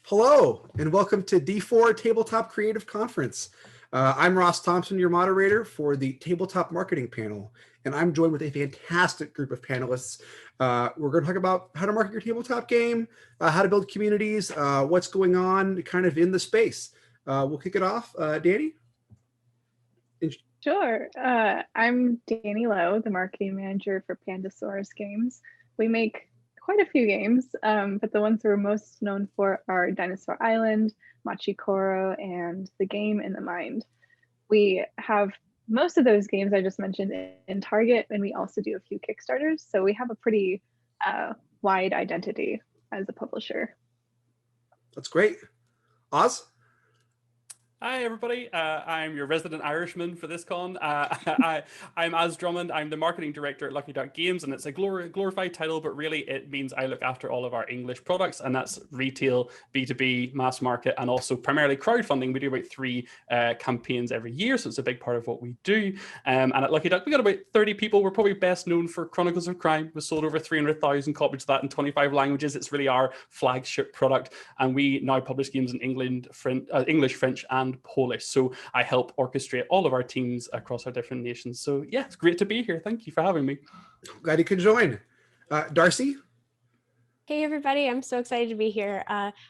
Hello, and welcome to D4 Tabletop Creative Conference. I'm Ross Thompson, your moderator for the Tabletop Marketing panel, and I'm joined with a fantastic group of panelists. We're going to talk about how to market your tabletop game, how to build communities, what's going on kind of in the space. We'll kick it off. Danny? Sure. I'm Danni Loe, the marketing manager for Pandasaurus Games. We make quite a few games, but the ones we're most known for are Dinosaur Island, Machikoro, and The Game in the Mind. We have most of those games I just mentioned in Target, and we also do a few Kickstarters. So we have a pretty wide identity as a publisher. That's great. Oz? Hi, everybody. I'm your resident Irishman for this con. I'm As Drummond. I'm the marketing director at Lucky Duck Games, and it's a glorified title, but really it means I look after all of our English products, and that's retail, B2B, mass market, and also primarily crowdfunding. We do about 3 campaigns every year, so it's a big part of what we do. And at Lucky Duck, we got about 30 people. We're probably best known for Chronicles of Crime. We sold over 300,000 copies of that in 25 languages. It's really our flagship product, and we now publish games in English, French, and Polish. So I help orchestrate all of our teams across our different nations. So yeah, it's great to be here. Thank you for having me. Glad you could join. Darcy? Hey everybody, I'm so excited to be here.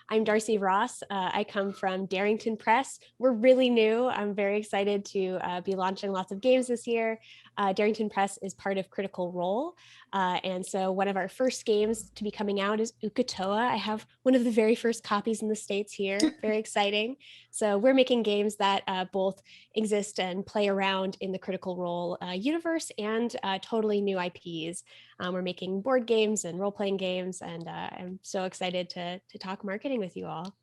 I'm Darcy Ross. I come from Darrington Press. We're really new. I'm very excited to be launching lots of games this year. Darrington Press is part of Critical Role. And so one of our first games to be coming out is Ukatoa. I have one of the very first copies in the States here. Very exciting. So we're making games that both exist and play around in the Critical Role universe and totally new IPs. We're making board games and role-playing games, and I'm so excited to talk marketing with you all.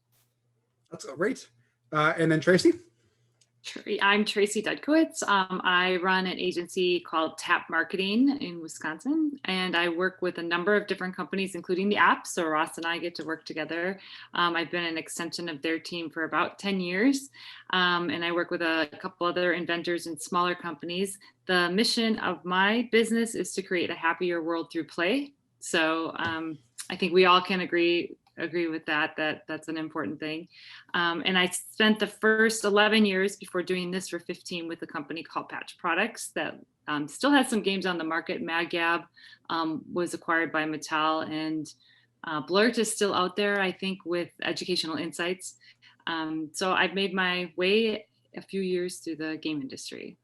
That's great. And then Tracy? I'm Tracy Dudkiewicz. I run an agency called Tabletop Marketing in Wisconsin, and I work with a number of different companies, including the app. So Ross and I get to work together. I've been an extension of their team for about 10 years, and I work with a couple other inventors and smaller companies. The mission of my business is to create a happier world through play. So I think we all can agree with that's an important thing. And I spent the first 11 years before doing this for 15 with a company called Patch Products that still has some games on the market. MadGab was acquired by Mattel, and Blurt is still out there, I think, with educational insights. So I've made my way a few years through the game industry.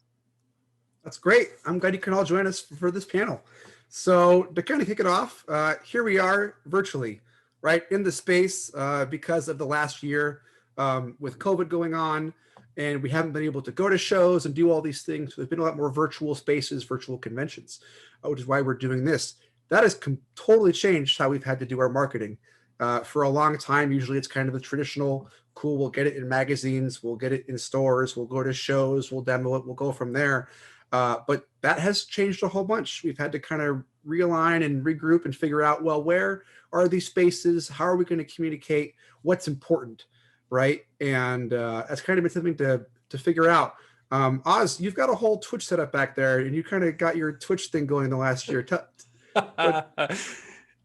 That's great. I'm glad you can all join us for this panel. So to kind of kick it off, here we are virtually, right, in the space because of the last year with COVID going on, and we haven't been able to go to shows and do all these things. So there's been a lot more virtual spaces, virtual conventions, which is why we're doing this. That has totally changed how we've had to do our marketing. For a long time, usually it's kind of the traditional, cool, we'll get it in magazines, we'll get it in stores, we'll go to shows, we'll demo it, we'll go from there. But that has changed a whole bunch. We've had to kind of realign and regroup and figure out, well, where are these spaces? How are we going to communicate? What's important, right? And that's kind of been something to figure out. Oz, you've got a whole Twitch setup back there, and you kind of got your Twitch thing going the last year.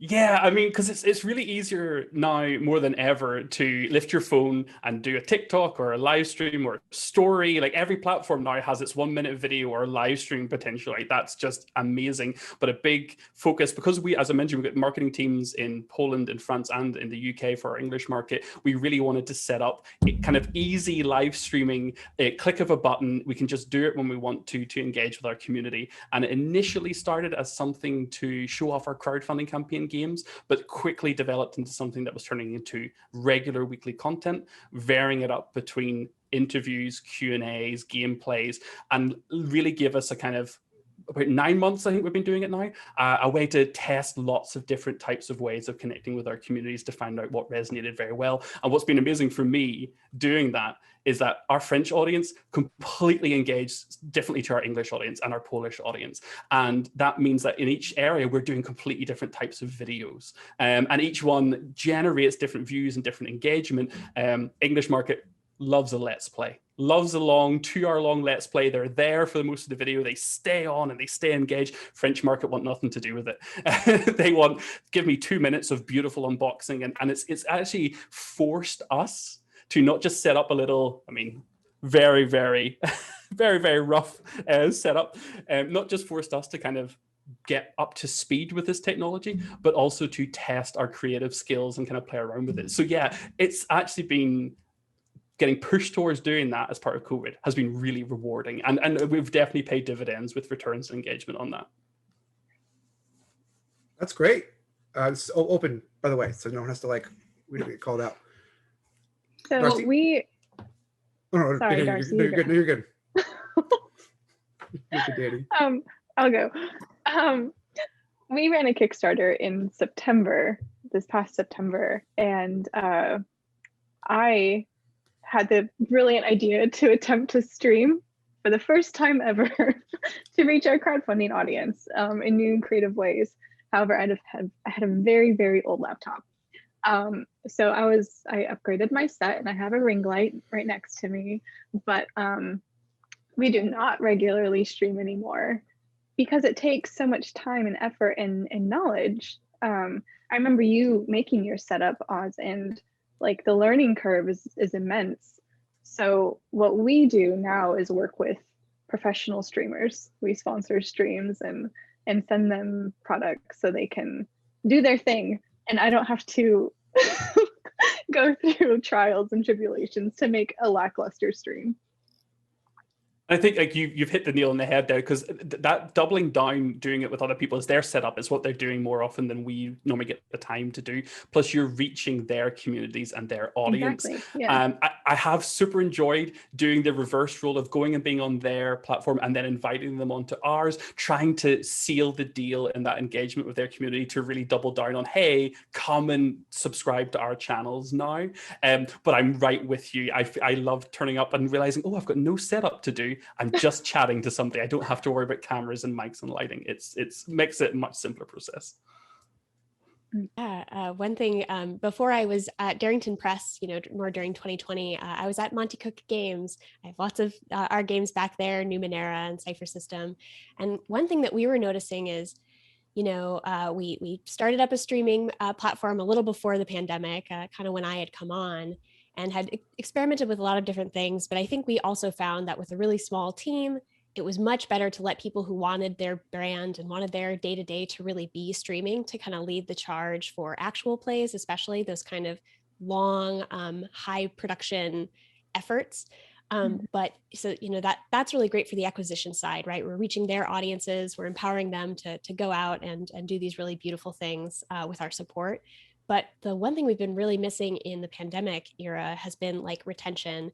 Yeah, I mean, because it's really easier now more than ever to lift your phone and do a TikTok or a live stream or a story. Like every platform now has its 1-minute video or live stream potential. Like that's just amazing. But a big focus, because we, as I mentioned, we've got marketing teams in Poland, in France, and in the UK for our English market. We really wanted to set up a kind of easy live streaming, a click of a button. We can just do it when we want to engage with our community. And it initially started as something to show off our crowdfunding campaign games, but quickly developed into something that was turning into regular weekly content, varying it up between interviews, Q&As, gameplays, and really give us a kind of about 9 months, I think we've been doing it now, a way to test lots of different types of ways of connecting with our communities to find out what resonated very well. And what's been amazing for me doing that is that our French audience completely engaged differently to our English audience and our Polish audience. And that means that in each area, we're doing completely different types of videos. And each one generates different views and different engagement. English market loves a let's play, loves a long 2-hour long let's play. They're there for the most of the video. They stay on and they stay engaged. French market want nothing to do with it. They want, give me 2 minutes of beautiful unboxing. And it's actually forced us to not just set up a little, I mean, very, very, very, very rough setup, not just forced us to kind of get up to speed with this technology, but also to test our creative skills and kind of play around with it. So yeah, it's actually been getting pushed towards doing that as part of COVID has been really rewarding. And we've definitely paid dividends with returns and engagement on that. That's great. It's open, by the way, so no one has to we don't get called out. So Darcy? Sorry, Darcy. You're good. No, you're good. You're good, Danny. I'll go. We ran a Kickstarter in September, this past September, and I had the brilliant idea to attempt to stream for the first time ever to reach our crowdfunding audience in new and creative ways. However, I had a very, very old laptop. So I upgraded my set and I have a ring light right next to me, but we do not regularly stream anymore because it takes so much time and effort and knowledge. I remember you making your setup, Oz, and the learning curve is immense. So what we do now is work with professional streamers. We sponsor streams and send them products so they can do their thing. And I don't have to go through trials and tribulations to make a lackluster stream. I think you've hit the nail on the head there, because that doubling down, doing it with other people as their setup is what they're doing more often than we normally get the time to do. Plus you're reaching their communities and their audience. Exactly. Yeah. I have super enjoyed doing the reverse role of going and being on their platform and then inviting them onto ours, trying to seal the deal in that engagement with their community to really double down on, hey, come and subscribe to our channels now. But I'm right with you. I love turning up and realizing, oh, I've got no setup to do. I'm just chatting to somebody. I don't have to worry about cameras and mics and lighting. It's makes it a much simpler process. Yeah, one thing, before I was at Darrington Press, more during 2020, I was at Monte Cook Games. I have lots of our games back there, Numenera and Cypher System. And one thing that we were noticing is, we started up a streaming platform a little before the pandemic, kind of when I had come on, and had experimented with a lot of different things. But I think we also found that with a really small team, it was much better to let people who wanted their brand and wanted their day-to-day to really be streaming to kind of lead the charge for actual plays, especially those kind of long, high production efforts. But so, that's really great for the acquisition side, right? We're reaching their audiences, we're empowering them to go out and do these really beautiful things with our support. But the one thing we've been really missing in the pandemic era has been retention,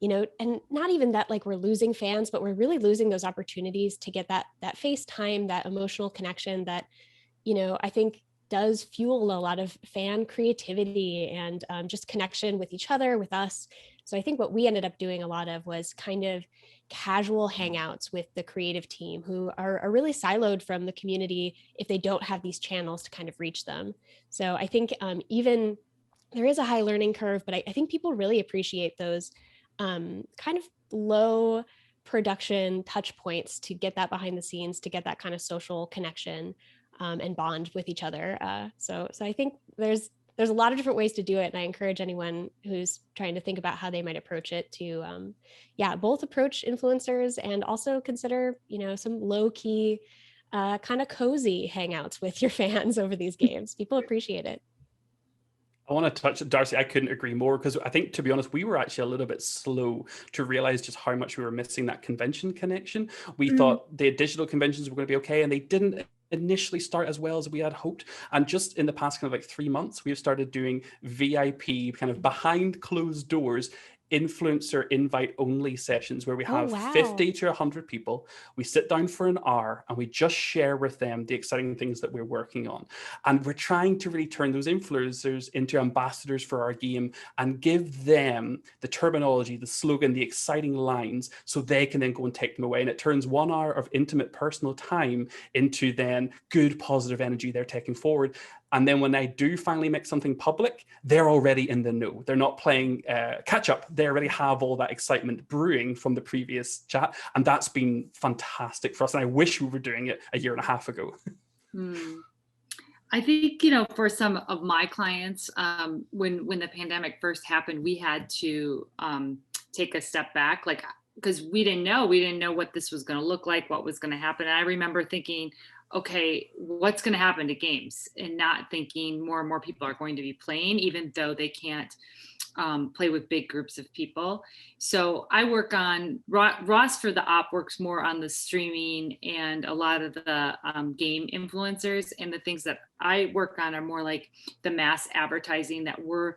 and not even that we're losing fans, but we're really losing those opportunities to get that face time, that emotional connection that, I think does fuel a lot of fan creativity and just connection with each other, with us. So I think what we ended up doing a lot of was kind of casual hangouts with the creative team who are really siloed from the community if they don't have these channels to kind of reach them. So I think even there is a high learning curve, but I think people really appreciate those kind of low production touch points to get that behind the scenes, to get that kind of social connection and bond with each other. So I think there's a lot of different ways to do it. And I encourage anyone who's trying to think about how they might approach it to, both approach influencers and also consider, some low key, kind of cozy hangouts with your fans over these games. People appreciate it. I want to touch, Darcy, I couldn't agree more, because I think, to be honest, we were actually a little bit slow to realize just how much we were missing that convention connection. We thought the digital conventions were going to be okay, and they didn't initially start as well as we had hoped. And just in the past kind of 3 months, we've started doing VIP kind of behind closed doors influencer invite only sessions where we have 50 to 100 people. We sit down for an hour and we just share with them the exciting things that we're working on. And we're trying to really turn those influencers into ambassadors for our game and give them the terminology, the slogan, the exciting lines, so they can then go and take them away. And it turns 1 hour of intimate personal time into then good positive energy they're taking forward. And then when I do finally make something public, they're already in the know. They're not playing catch up. They already have all that excitement brewing from the previous chat. And that's been fantastic for us. And I wish we were doing it a year and a half ago. I think, for some of my clients, when the pandemic first happened, we had to take a step back, because we didn't know what this was going to look like, what was going to happen. And I remember thinking, okay, what's going to happen to games, and not thinking more and more people are going to be playing, even though they can't play with big groups of people. So I work on, Ross for the op works more on the streaming and a lot of the game influencers, and the things that I work on are more like the mass advertising that we're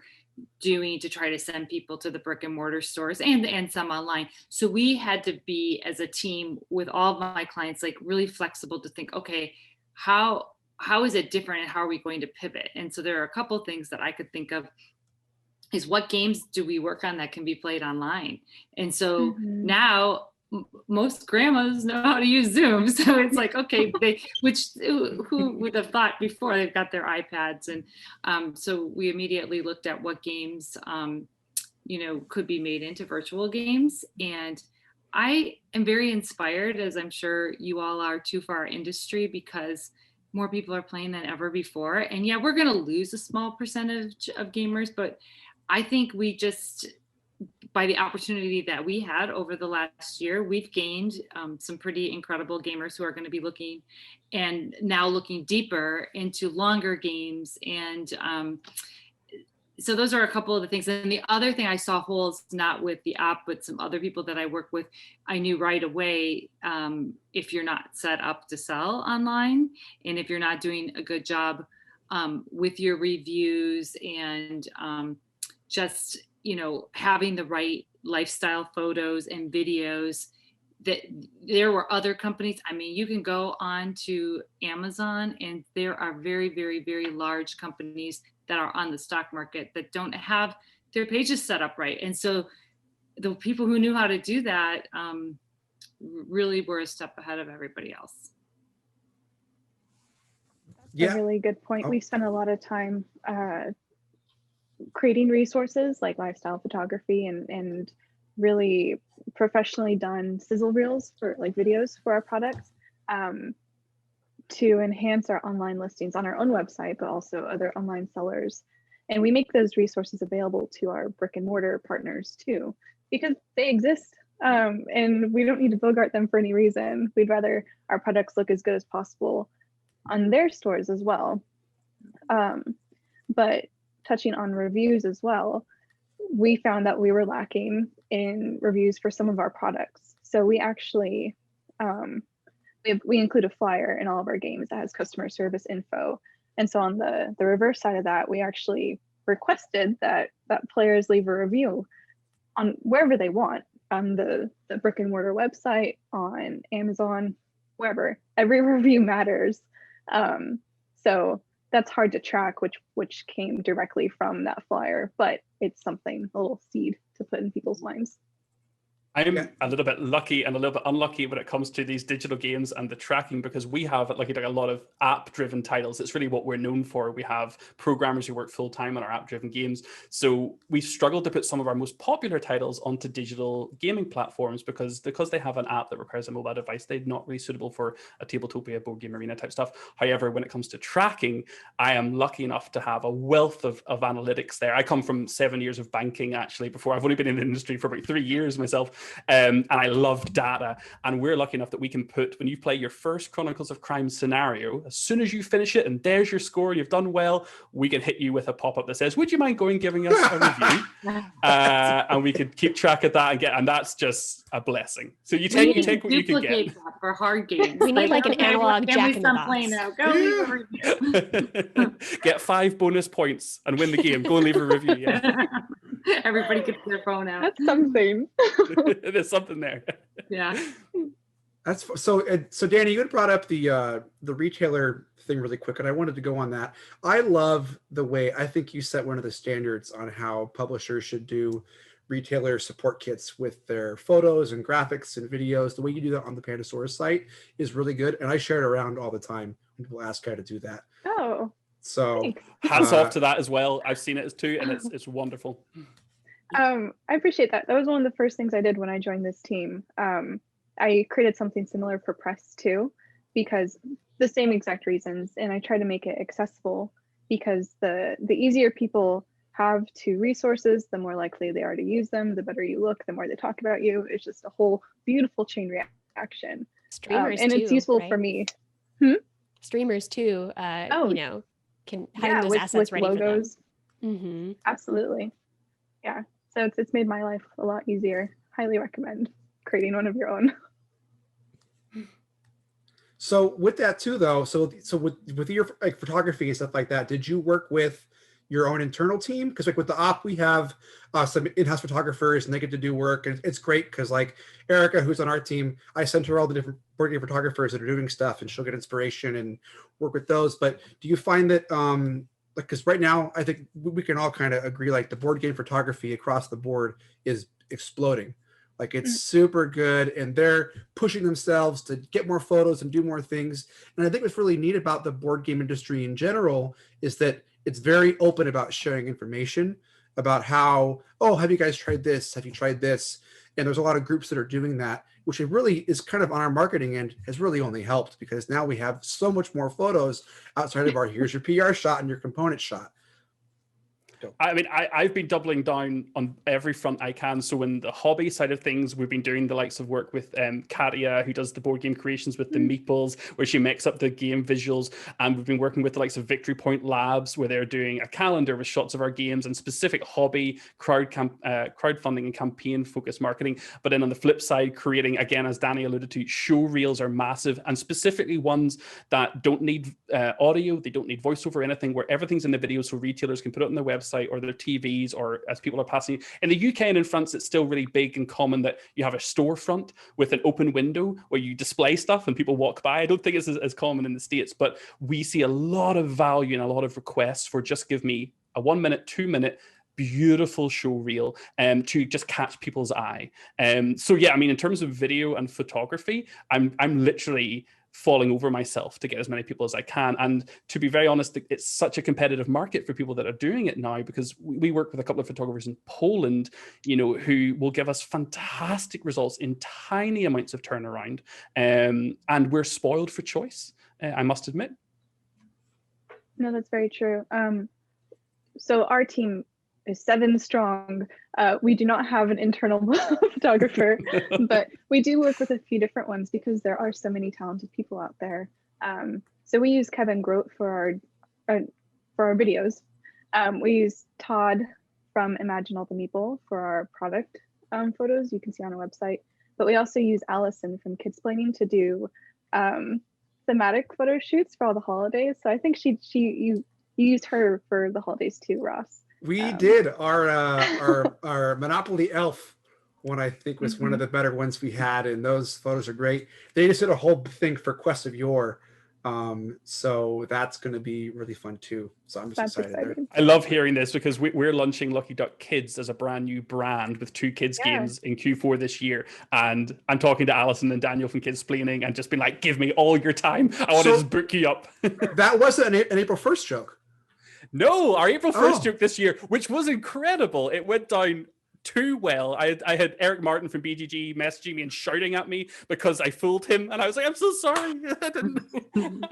doing to try to send people to the brick and mortar stores and some online. So we had to be, as a team with all of my clients, like really flexible to think, okay, how is it different and how are we going to pivot? And so there are a couple of things that I could think of is, what games do we work on that can be played online? And so now most grandmas know how to use Zoom. So it's like, okay, who would have thought before, they've got their iPads. And so we immediately looked at what games, could be made into virtual games. And I am very inspired, as I'm sure you all are too, for our industry, because more people are playing than ever before. And yeah, we're going to lose a small percentage of gamers, but I think we just, by the opportunity that we had over the last year, we've gained some pretty incredible gamers who are going to be looking deeper into longer games. And so those are a couple of the things. And the other thing I saw holes, not with the app, but some other people that I work with, I knew right away, if you're not set up to sell online, and if you're not doing a good job with your reviews and just, having the right lifestyle photos and videos, that there were other companies. I mean, you can go on to Amazon, and there are very, very, very large companies that are on the stock market that don't have their pages set up right. And so the people who knew how to do that really were a step ahead of everybody else. That's a really good point. We spent a lot of time creating resources like lifestyle photography and really professionally done sizzle reels for like videos for our products to enhance our online listings on our own website, but also other online sellers. And we make those resources available to our brick and mortar partners too, because they exist and we don't need to bogart them for any reason. We'd rather our products look as good as possible on their stores as well. But touching on reviews as well, we found that we were lacking in reviews for some of our products. So we actually, we include a flyer in all of our games that has customer service info. And so on the reverse side of that, we actually requested that players leave a review on wherever they want, on the brick and mortar website, on Amazon, wherever. Every review matters. So that's hard to track, which came directly from that flyer, but it's something, a little seed to put in people's minds. I'm a little bit lucky and a little bit unlucky when it comes to these digital games and the tracking, because we have like a lot of app-driven titles. It's really what we're known for. We have programmers who work full-time on our app-driven games. So we struggled to put some of our most popular titles onto digital gaming platforms because they have an app that requires a mobile device. They're not really suitable for a Tabletopia, Board Game Arena type stuff. However, when it comes to tracking, I am lucky enough to have a wealth of analytics there. I come from 7 years of banking, actually, before. I've only been in the industry for about 3 years myself. And I love data, and we're lucky enough that we can put, when you play your first Chronicles of Crime scenario, as soon as you finish it and there's your score, you've done well, we can hit you with a pop-up that says, would you mind going giving us a review? And we could keep track of that and that's just a blessing. So you take what you can get. That for hard games. We need like an analog Jack in the Box. Playing now. Go leave a review. Get 5 bonus points and win the game. Go and leave a review. Yeah. Everybody gets their phone out. That's something. There's something there. Yeah. That's so Danny, you had brought up the retailer thing really quick, and I wanted to go on that. I love the way, I think you set one of the standards on how publishers should do retailer support kits with their photos and graphics and videos. The way you do that on the Pandasaurus site is really good, and I share it around all the time when people ask how to do that. Oh, So Thanks. Hats off to that as well. I've seen it too, and it's wonderful. I appreciate that. That was one of the first things I did when I joined this team. I created something similar for press too, because the same exact reasons, and I try to make it accessible because the easier people have to resources, the more likely they are to use them, the better you look, the more they talk about you. It's just a whole beautiful chain reaction. Streamers and too, it's useful right? for me. Streamers too, you know, can having those assets with ready logos. for them. Absolutely. Yeah. So it's made my life a lot easier. Highly recommend creating one of your own. So with that too, though, so with your like photography and stuff like that, did you work with your own internal team? Because like with the op, we have some in-house photographers, and they get to do work, and it's great because like Erica, who's on our team, I sent her all the different board game photographers that are doing stuff, and she'll get inspiration and work with those. But do you find that like, because right now I think we can all kind of agree like the board game photography across the board is exploding. Like it's super good, and they're pushing themselves to get more photos and do more things. And I think what's really neat about the board game industry in general is that it's very open about sharing information about how, oh, have you guys tried this? Have you tried this? And there's a lot of groups that are doing that, which it really is kind of on our marketing end has really only helped because now we have so much more photos outside of our, here's your PR shot and your component shot. I mean, I've been doubling down on every front I can. So in the hobby side of things, we've been doing the likes of work with Katia, who does the board game creations with the meeples, where she makes up the game visuals. And we've been working with the likes of Victory Point Labs, where they're doing a calendar with shots of our games and specific hobby, crowdfunding and campaign focused marketing. But then on the flip side, creating, again, as Danny alluded to, show reels are massive, and specifically ones that don't need audio, they don't need voiceover or anything, where everything's in the video so retailers can put it on their website or their TVs, or as people are passing. In the UK and in France, it's still really big and common that you have a storefront with an open window where you display stuff and people walk by. I don't think it's as common in the States, but we see a lot of value and a lot of requests for just give me a 1 minute, 2 minute beautiful show reel to just catch people's eye. So yeah, I mean, in terms of video and photography, I'm literally falling over myself to get as many people as I can. And to be very honest, it's such a competitive market for people that are doing it now, because we work with a couple of photographers in Poland, you know, who will give us fantastic results in tiny amounts of turnaround. And we're spoiled for choice, I must admit. No, that's very true. So our team is 7 strong. We do not have an internal photographer, but we do work with a few different ones because there are so many talented people out there. So we use Kevin Grote for our videos. We use Todd from Imagine All the Meeple for our product photos you can see on our website. But we also use Allison from Kidsplaining to do thematic photo shoots for all the holidays. So I think you used her for the holidays too, Ross. We did our Monopoly Elf one, I think was one of the better ones we had, and those photos are great. They just did a whole thing for Quest of Yore, so that's going to be really fun too. So I'm just excited there. I love hearing this because we're launching Lucky Duck Kids as a brand new brand with 2 kids games in Q4 this year, and I'm talking to Alison and Daniel from Kidsplaining and just been like, give me all your time. I want to just book you up. That wasn't an April 1st joke. No, our April 1st joke this year, which was incredible. It went down too well. I had Eric Martin from BGG messaging me and shouting at me because I fooled him, and I was like, I'm so sorry. I didn't know.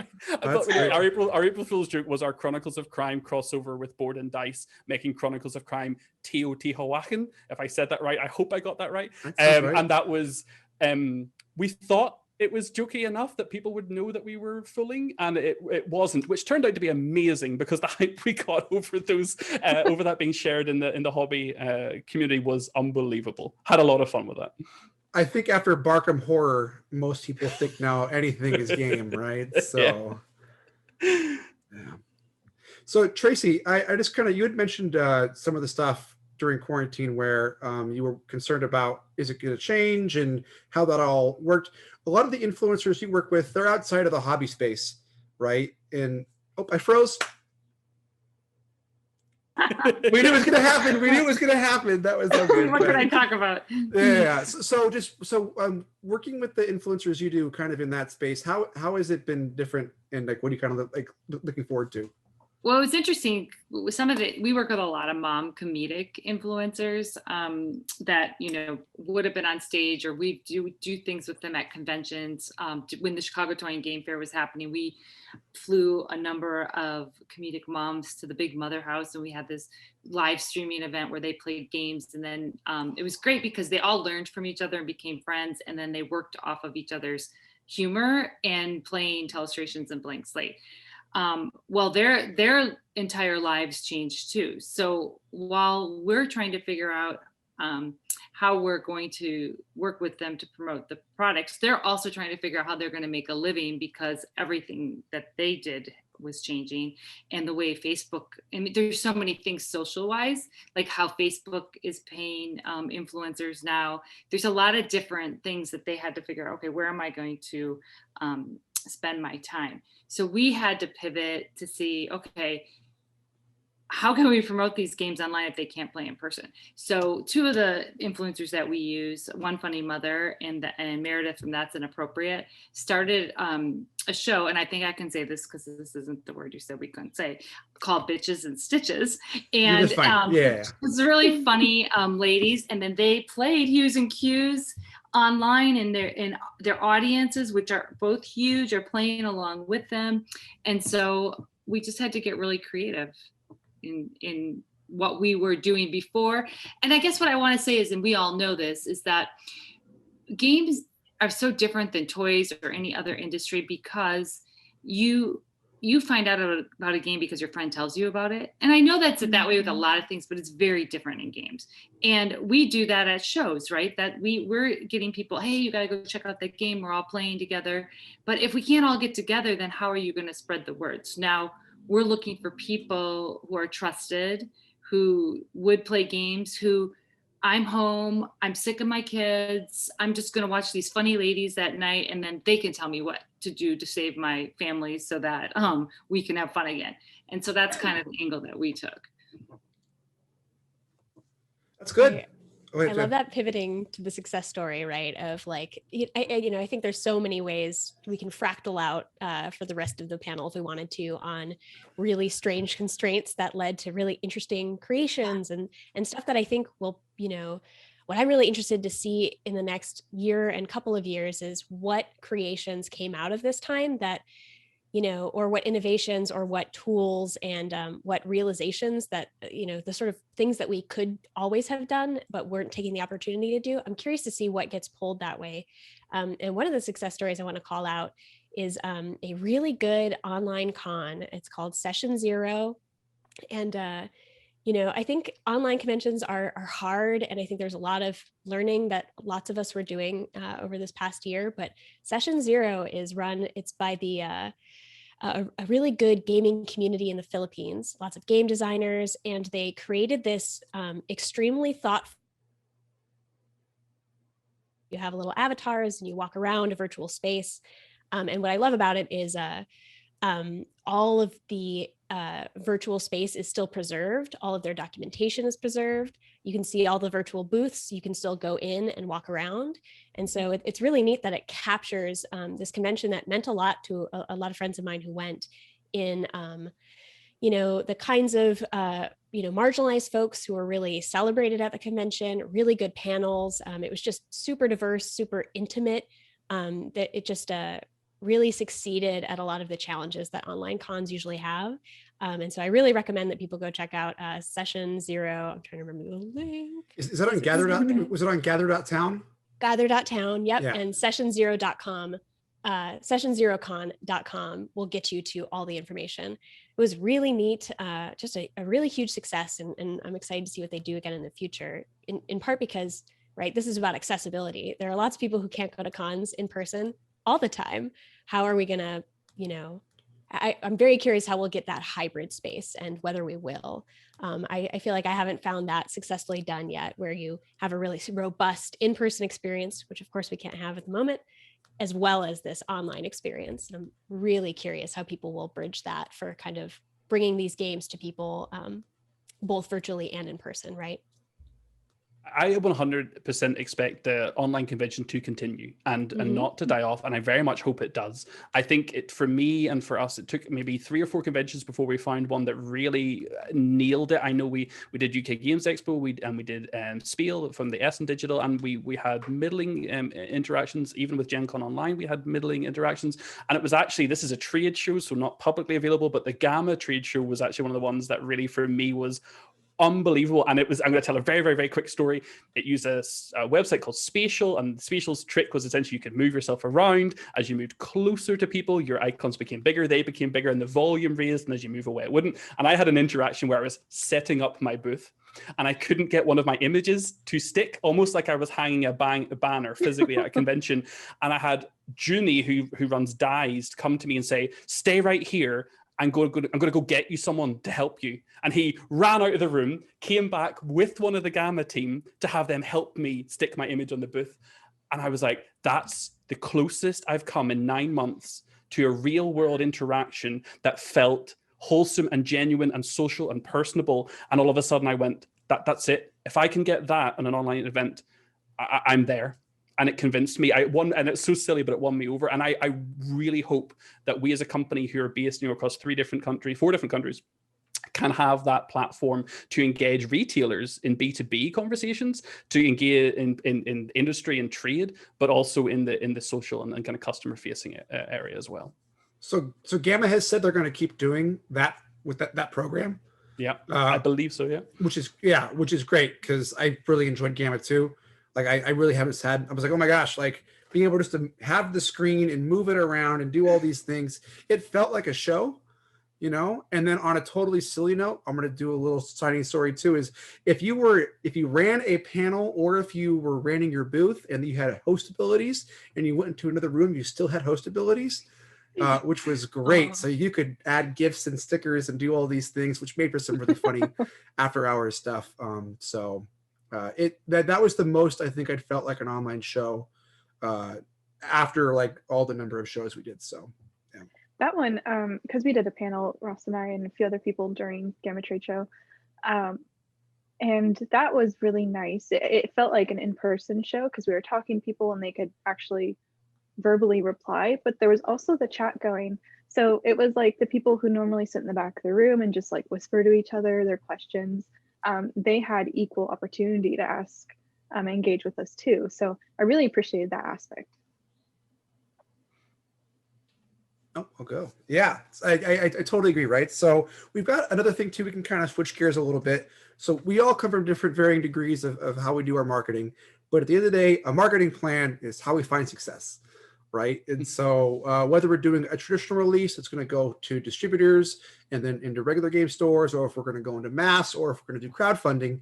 Our April Fool's joke was our Chronicles of Crime crossover with Board and Dice, making Chronicles of Crime Teotihuacan. If I said that right, I hope I got that right. Right. And that was, we thought it was jokey enough that people would know that we were fooling, and it wasn't, which turned out to be amazing because the hype we got over those over that being shared in the hobby community was unbelievable. Had a lot of fun with that. I think after Barkham Horror, most people think now anything is game, right? So, yeah. So Tracy, I just kind of, you had mentioned some of the stuff during quarantine where you were concerned about, is it going to change and how that all worked? A lot of the influencers you work with, they're outside of the hobby space, right? And I froze. We knew it was going to happen. That was so good. What can I talk about? Yeah. So working with the influencers you do kind of in that space, how has it been different, and like what are you kind of like looking forward to? Well, it was interesting. Some of it, we work with a lot of mom comedic influencers that, you know, would have been on stage, or we do things with them at conventions. When the Chicago Toy and Game Fair was happening, we flew a number of comedic moms to the big mother house, and we had this live streaming event where they played games. And then it was great because they all learned from each other and became friends. And then they worked off of each other's humor and playing Telestrations and Blank Slate. Well, their entire lives changed too. So while we're trying to figure out how we're going to work with them to promote the products, they're also trying to figure out how they're going to make a living, because everything that they did was changing. And the way Facebook, I mean, there's so many things social wise, like how Facebook is paying influencers now. There's a lot of different things that they had to figure out, okay, where am I going to spend my time? So we had to pivot to see, okay, how can we promote these games online if they can't play in person? So two of the influencers that we use, One Funny Mother and Meredith from That's Inappropriate, started a show, and I think I can say this because this isn't the word you said we couldn't say, called Bitches and Stitches. And it's really funny ladies, and then they played Hues and Cues online, and their audiences, which are both huge, are playing along with them. And so we just had to get really creative in what we were doing before. And I guess what I want to say is, and we all know this, is that games are so different than toys or any other industry, because you find out about a game because your friend tells you about it. And I know that's that way with a lot of things, but it's very different in games. And we do that at shows, right? That we're getting people, hey, you got to go check out that game. We're all playing together. But if we can't all get together, then how are you going to spread the word? So now we're looking for people who are trusted, who would play games, who, I'm home, I'm sick of my kids, I'm just going to watch these funny ladies at night, and then they can tell me what to do to save my family so that we can have fun again. And so that's kind of the angle that we took. That's good. I love that pivoting to the success story, right? Of like, I think there's so many ways we can fractal out for the rest of the panel if we wanted to, on really strange constraints that led to really interesting creations and stuff that I think will, what I'm really interested to see in the next year and couple of years is what creations came out of this time that, or what innovations or what tools and what realizations that, the sort of things that we could always have done, but weren't taking the opportunity to do. I'm curious to see what gets pulled that way. And one of the success stories I want to call out is a really good online con. It's called Session Zero. And, I think online conventions are hard. And I think there's a lot of learning that lots of us were doing over this past year. But Session Zero is it's by the a really good gaming community in the Philippines, lots of game designers, and they created this extremely thoughtful. You have little avatars and you walk around a virtual space. And what I love about it is all of the virtual space is still preserved. All of their documentation is preserved. You can see all the virtual booths. You can still go in and walk around. And so it's really neat that it captures this convention that meant a lot to a lot of friends of mine who went in, the kinds of, marginalized folks who were really celebrated at the convention, really good panels. It was just super diverse, super intimate, that it just really succeeded at a lot of the challenges that online cons usually have. And so I really recommend that people go check out Session Zero. I'm trying to remember the link. Is that on Gather? Was it on Gather.town? Gather.town, yep. Yeah. And sessionzero.com, sessionzerocon.com will get you to all the information. It was really neat, just a really huge success. And I'm excited to see what they do again in the future, in part because, right, this is about accessibility. There are lots of people who can't go to cons in person all the time. How are we gonna, I'm very curious how we'll get that hybrid space and whether we will. I feel like I haven't found that successfully done yet, where you have a really robust in-person experience, which of course we can't have at the moment, as well as this online experience. And I'm really curious how people will bridge that for kind of bringing these games to people, both virtually and in person, right? I 100% expect the online convention to continue and not to die off, and I very much hope it does. I think it, for me and for us, it took maybe 3 or 4 conventions before we found one that really nailed it. I know we did UK Games Expo, we did Spiel from the Essen Digital, and we had middling interactions. Even with Gen Con Online, we had middling interactions, and it was actually, this is a trade show, so not publicly available, but the Gamma trade show was actually one of the ones that really for me was unbelievable. And it was, I'm going to tell a very, very, very quick story. It used a website called Spatial, and Spatial's trick was essentially you could move yourself around. As you moved closer to people, your icons became bigger, they became bigger, and the volume raised, and as you move away, it wouldn't. And I had an interaction where I was setting up my booth, and I couldn't get one of my images to stick, almost like I was hanging a banner physically at a convention. And I had Junie, who runs Dized, come to me and say, stay right here. I'm going to go get you someone to help you. And he ran out of the room, came back with one of the Gamma team to have them help me stick my image on the booth. And I was like, that's the closest I've come in 9 months to a real world interaction that felt wholesome and genuine and social and personable. And all of a sudden I went, that's it. If I can get that on an online event, I'm there. And it convinced me. I won, and it's so silly, but it won me over. And I really hope that we as a company who are based across 4 different countries, can have that platform to engage retailers in B2B conversations, to engage in industry and trade, but also in the social and kind of customer facing area as well. So Gamma has said they're going to keep doing that with that program. Yeah, I believe so. Yeah, which is great, because I really enjoyed Gamma too. Like I really haven't said, I was like, oh my gosh, like being able just to have the screen and move it around and do all these things. It felt like a show, And then on a totally silly note, I'm going to do a little signing story too, is if you ran a panel, or if you were running your booth and you had host abilities and you went into another room, you still had host abilities, which was great. So you could add GIFs and stickers and do all these things, which made for some really funny after hours stuff. That was the most I think I'd felt like an online show after like all the number of shows we did. So yeah. That one, because we did a panel, Ross and I and a few other people during Gamma Trade Show, and that was really nice. It felt like an in-person show because we were talking to people and they could actually verbally reply, but there was also the chat going. So it was like the people who normally sit in the back of the room and just like whisper to each other their questions. They had equal opportunity to ask, engage with us too. So I really appreciated that aspect. Oh, I'll go. Yeah, I totally agree, right? So we've got another thing too, we can kind of switch gears a little bit. So we all come from different varying degrees of how we do our marketing. But at the end of the day, a marketing plan is how we find success, right? And so whether we're doing a traditional release, it's going to go to distributors and then into regular game stores, or if we're going to go into mass, or if we're going to do crowdfunding,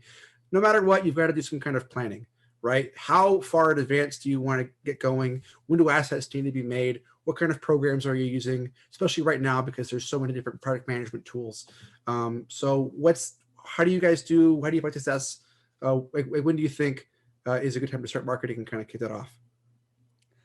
no matter what, you've got to do some kind of planning, right? How far in advance do you want to get going? When do assets need to be made? What kind of programs are you using, especially right now, because there's so many different product management tools. So how do you find success? When do you think is a good time to start marketing and kind of kick that off?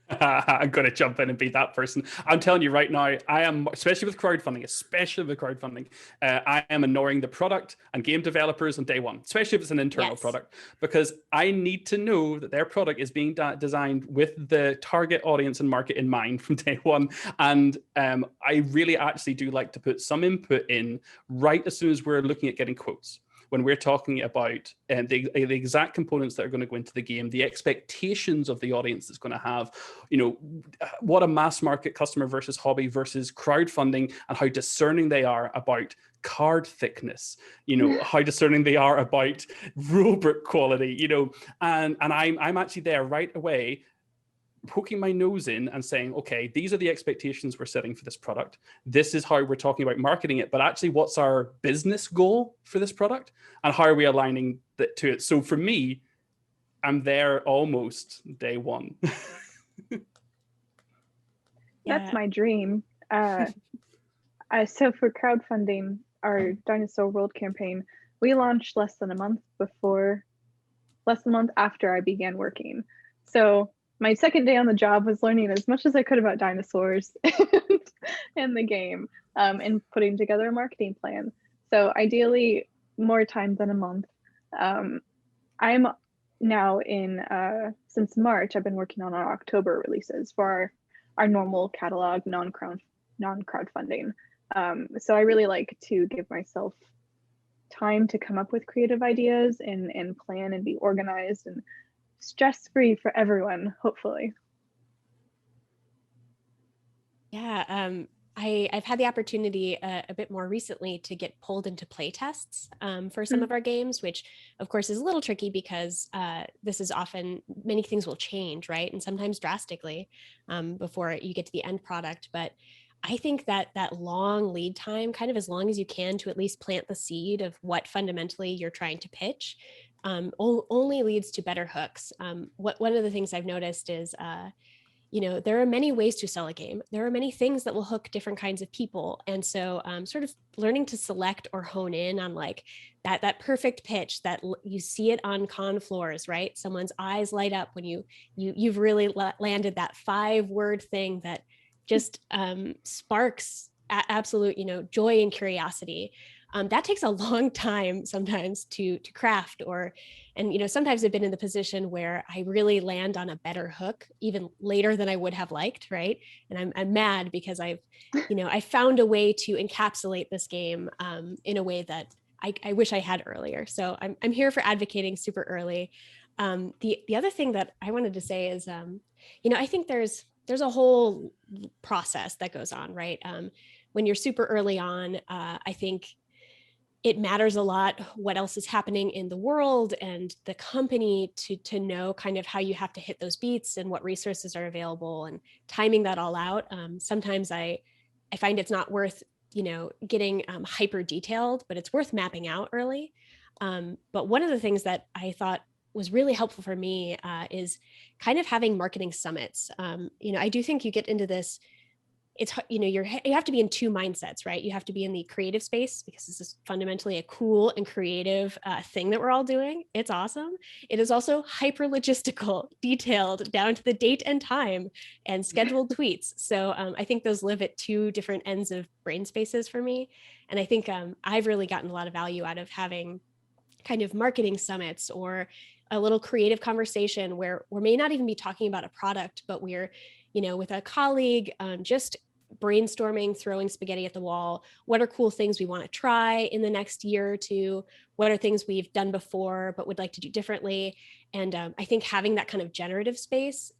I'm going to jump in and be that person. I'm telling you right now, I am, especially with crowdfunding, I am ignoring the product and game developers on day one, especially if it's an internal product, because I need to know that their product is being designed with the target audience and market in mind from day one. And I really actually do like to put some input in right as soon as we're looking at getting quotes. When we're talking about the exact components that are going to go into the game, the expectations of the audience that's going to have, what a mass market customer versus hobby versus crowdfunding, and how discerning they are about card thickness, how discerning they are about rulebook quality, and I'm actually there right away, poking my nose in and saying, okay, these are the expectations we're setting for this product. This is how we're talking about marketing it, but actually what's our business goal for this product and how are we aligning to it? So for me, I'm there almost day one. That's my dream. So for crowdfunding, our Dinosaur World campaign, we launched less than a month after I began working. So my second day on the job was learning as much as I could about dinosaurs and the game, and putting together a marketing plan. So ideally, more time than a month. I'm now since March, I've been working on our October releases for our normal catalog, non-crowdfunding. So I really like to give myself time to come up with creative ideas and plan and be organized and stress-free for everyone, hopefully. Yeah, I've had the opportunity a bit more recently to get pulled into play tests for some of our games, which of course is a little tricky because this is often, many things will change, right? And sometimes drastically before you get to the end product. But I think that that long lead time, kind of as long as you can to at least plant the seed of what fundamentally you're trying to pitch, only leads to better hooks. One of the things I've noticed is, there are many ways to sell a game. There are many things that will hook different kinds of people. And so sort of learning to select or hone in on like that perfect pitch that you see it on con floors, right? Someone's eyes light up when you've really landed that 5-word thing that just sparks absolute, joy and curiosity. That takes a long time sometimes to craft, and sometimes I've been in the position where I really land on a better hook even later than I would have liked, right? And I'm mad because I found a way to encapsulate this game in a way that I wish I had earlier. So I'm here for advocating super early. The other thing that I wanted to say is, I think there's a whole process that goes on, right? When you're super early on, I think it matters a lot what else is happening in the world and the company to know kind of how you have to hit those beats and what resources are available and timing that all out. Sometimes I find it's not worth, getting hyper detailed, but it's worth mapping out early. But one of the things that I thought was really helpful for me is kind of having marketing summits. I do think you get into this, it's, you have to be in two mindsets, right? You have to be in the creative space because this is fundamentally a cool and creative thing that we're all doing. It's awesome. It is also hyper logistical, detailed down to the date and time and scheduled tweets. So I think those live at two different ends of brain spaces for me. And I think I've really gotten a lot of value out of having kind of marketing summits or a little creative conversation where we may not even be talking about a product, but we're, with a colleague, just brainstorming, throwing spaghetti at the wall. What are cool things we want to try in the next year or two? What are things we've done before but would like to do differently? And I think having that kind of generative space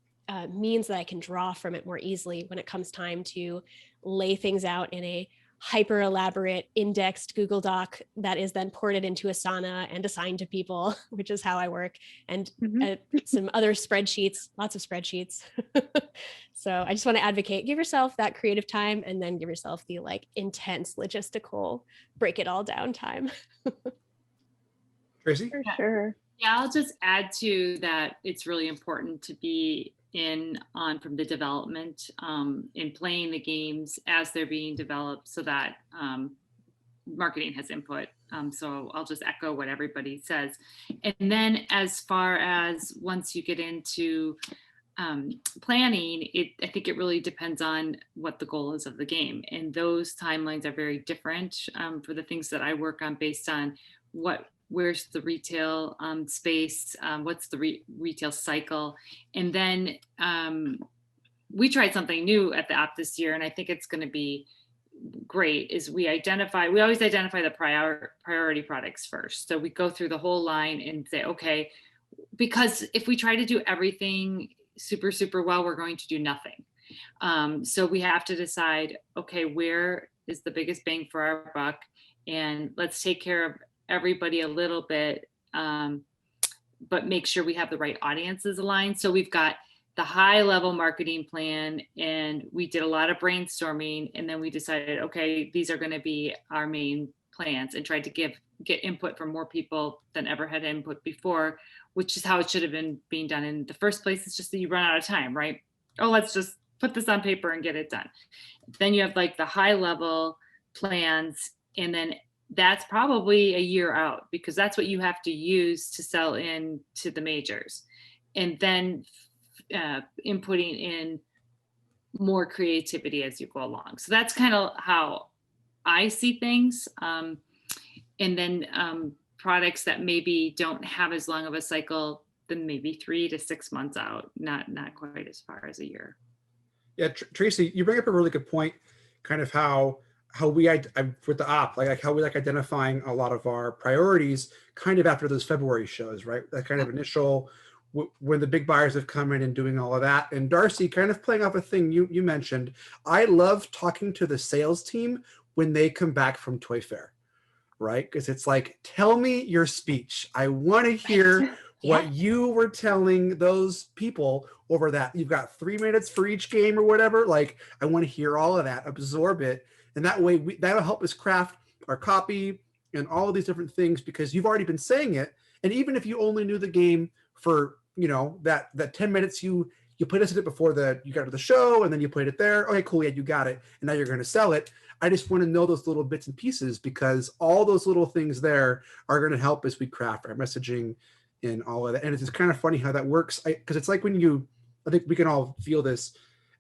means that I can draw from it more easily when it comes time to lay things out in a hyper elaborate indexed Google Doc that is then ported into Asana and assigned to people, which is how I work, and some other spreadsheets, lots of spreadsheets. So I just want to advocate, give yourself that creative time and then give yourself the like intense logistical, break it all down time. Tracy? For sure. Yeah, I'll just add to that. It's really important to be on from the development in playing the games as they're being developed so that marketing has input. So I'll just echo what everybody says. And then as far as once you get into planning, I think it really depends on what the goal is of the game. And those timelines are very different for the things that I work on based on where's the retail space, what's the retail cycle. And then we tried something new at the app this year, and I think it's going to be great, is we always identify the priority products first. So we go through the whole line and say, okay, because if we try to do everything super, super well, we're going to do nothing. So we have to decide, okay, where is the biggest bang for our buck? And let's take care of everybody a little bit, but make sure we have the right audiences aligned. So we've got the high level marketing plan, and we did a lot of brainstorming, and then we decided, okay, these are going to be our main plans, and tried to get input from more people than ever had input before, which is how it should have been being done in the first place. It's just that you run out of time, right? Oh, let's just put this on paper and get it done. Then you have like the high level plans, and then that's probably a year out because that's what you have to use to sell in to the majors. And then inputting in more creativity as you go along. So that's kind of how I see things. And then products that maybe don't have as long of a cycle than maybe 3 to 6 months out, not quite as far as a year. Yeah, Tracy, you bring up a really good point, kind of how we with the op, like how we like identifying a lot of our priorities kind of after those February shows, right? That kind of initial when the big buyers have come in and doing all of that. And Darcy, kind of playing off a thing you mentioned, I love talking to the sales team when they come back from Toy Fair, right? Because it's like, tell me your speech. I want to hear what you were telling those people over that. You've got 3 minutes for each game or whatever. Like, I want to hear all of that, absorb it. And that way that'll help us craft our copy and all of these different things, because you've already been saying it. And even if you only knew the game for, that 10 minutes you played us it before you got to the show, and then you played it there. Okay, cool. Yeah, you got it. And now you're going to sell it. I just want to know those little bits and pieces, because all those little things there are going to help as we craft our messaging and all of that. And it's just kind of funny how that works. Because it's like when I think we can all feel this,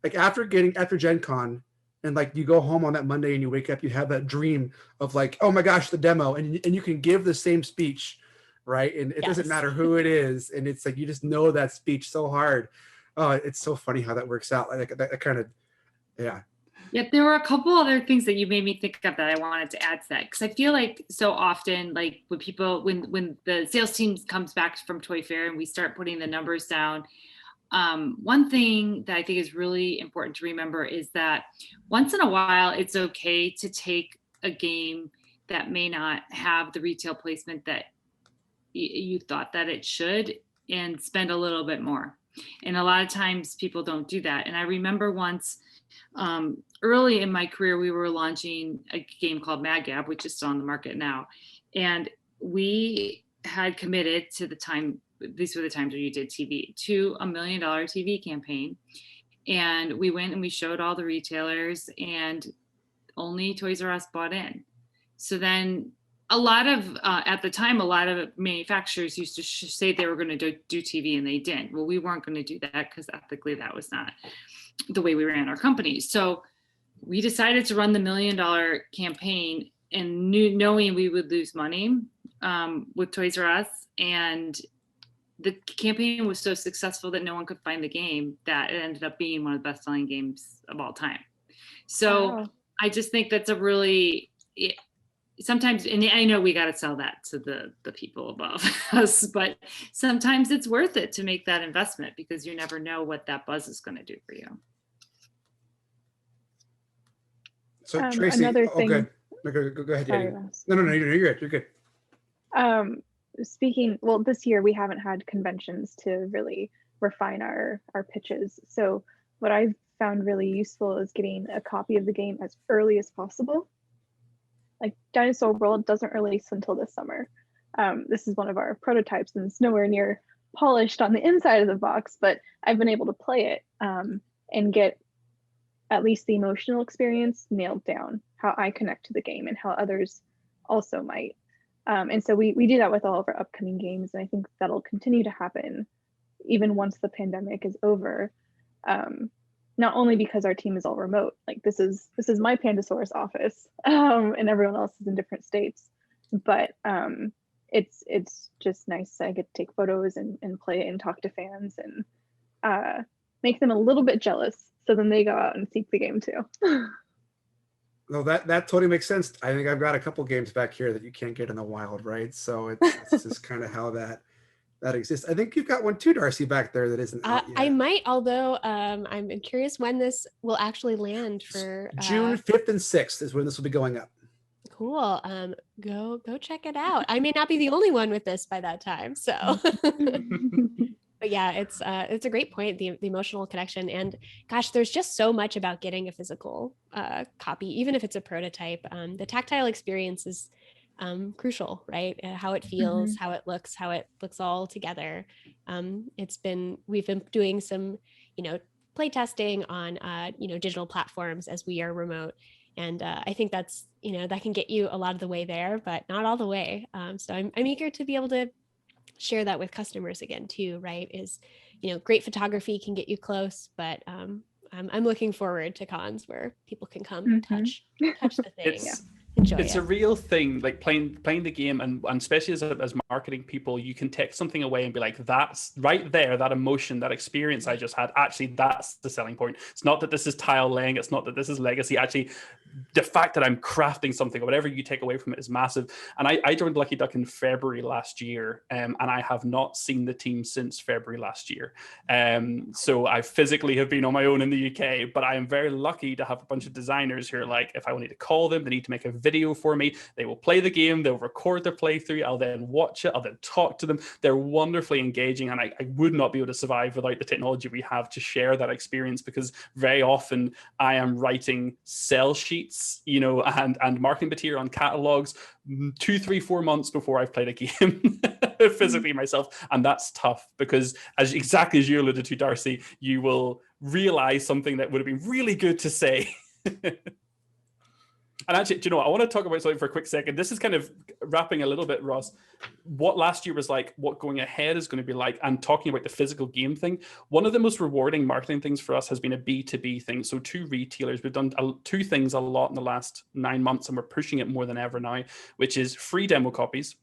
like after Gen Con, and like you go home on that Monday and you wake up, you have that dream of like, oh my gosh, the demo, and you can give the same speech, right? And it doesn't matter who it is, and it's like you just know that speech so hard. Oh, it's so funny how that works out. Like that kind of, yeah. Yeah, there were a couple other things that you made me think of that I wanted to add to that, because I feel like so often, like when the sales team comes back from Toy Fair and we start putting the numbers down, one thing that I think is really important to remember is that once in a while, it's okay to take a game that may not have the retail placement that you thought that it should and spend a little bit more. And a lot of times people don't do that. And I remember once early in my career, we were launching a game called Mad Gab, which is still on the market now. And we had committed to the time, these were the times when you did TV, to $1 million TV campaign. And we went and we showed all the retailers, and only Toys R Us bought in. So then a lot of, at the time, a lot of manufacturers used to say they were going to do TV, and they didn't. Well, we weren't going to do that because ethically that was not the way we ran our company. So we decided to run the $1 million campaign, and knowing we would lose money with Toys R Us. And the campaign was so successful that no one could find the game, that it ended up being one of the best selling games of all time. So I just think that's a really, sometimes, and I know we got to sell that to the people above us, but sometimes it's worth it to make that investment, because you never know what that buzz is going to do for you. So Tracy, another thing. Go ahead. Sorry, Danny. Ross. No, you're good. This year we haven't had conventions to really refine our pitches. So what I've found really useful is getting a copy of the game as early as possible. Like Dinosaur World doesn't release until this summer. This is one of our prototypes, and it's nowhere near polished on the inside of the box, but I've been able to play it and get at least the emotional experience nailed down, how I connect to the game and how others also might. And so we do that with all of our upcoming games, and I think that'll continue to happen even once the pandemic is over. Not only because our team is all remote, like this is my Pandasaurus office, and everyone else is in different states, but it's just nice. I get to take photos and play it and talk to fans and make them a little bit jealous, so then they go out and seek the game too. No, that totally makes sense. I think I've got a couple games back here that you can't get in the wild, right? So it's just kind of how that exists. I think you've got one too, Darcy, back there that isn't out yet. I might, although I'm curious when this will actually land for June 5th and 6th is when this will be going up. Cool. Go check it out. I may not be the only one with this by that time. So but yeah, it's a great point, the emotional connection. And gosh, there's just so much about getting a physical copy, even if it's a prototype. The tactile experience is crucial, right? How it feels, how it looks all together. We've been doing some, play testing on, digital platforms as we are remote. And I think that's, that can get you a lot of the way there, but not all the way. So I'm eager to be able to share that with customers again too, right? Is, great photography can get you close, but I'm looking forward to cons where people can come and touch the thing. enjoy It's it. a real thing, like playing the game, and especially as marketing people, you can take something away and be like, that's right there, that emotion, that experience I just had, actually that's the selling point. It's not that this is tile laying, it's not that this is legacy. Actually, the fact that I'm crafting something or whatever you take away from it is massive. And I joined Lucky Duck in February last year, and I have not seen the team since February last year. So I physically have been on my own in the UK, but I am very lucky to have a bunch of designers who are like, if I need to call them, they need to make a video for me, they will play the game, they'll record their playthrough, I'll then watch it, I'll then talk to them. They're wonderfully engaging, and I would not be able to survive without the technology we have to share that experience, because very often I am writing sell sheets, and marketing material on catalogs 2, 3, 4 months before I've played a game physically myself. And that's tough, because exactly as you alluded to, Darcy, you will realize something that would have been really good to say. And actually, do you know what? I want to talk about something for a quick second. This is kind of wrapping a little bit, Ross, what last year was like, what going ahead is going to be like, and talking about the physical game thing. One of the most rewarding marketing things for us has been a B2B thing. So to retailers, we've done 2 things a lot in the last 9 months, and we're pushing it more than ever now, which is free demo copies.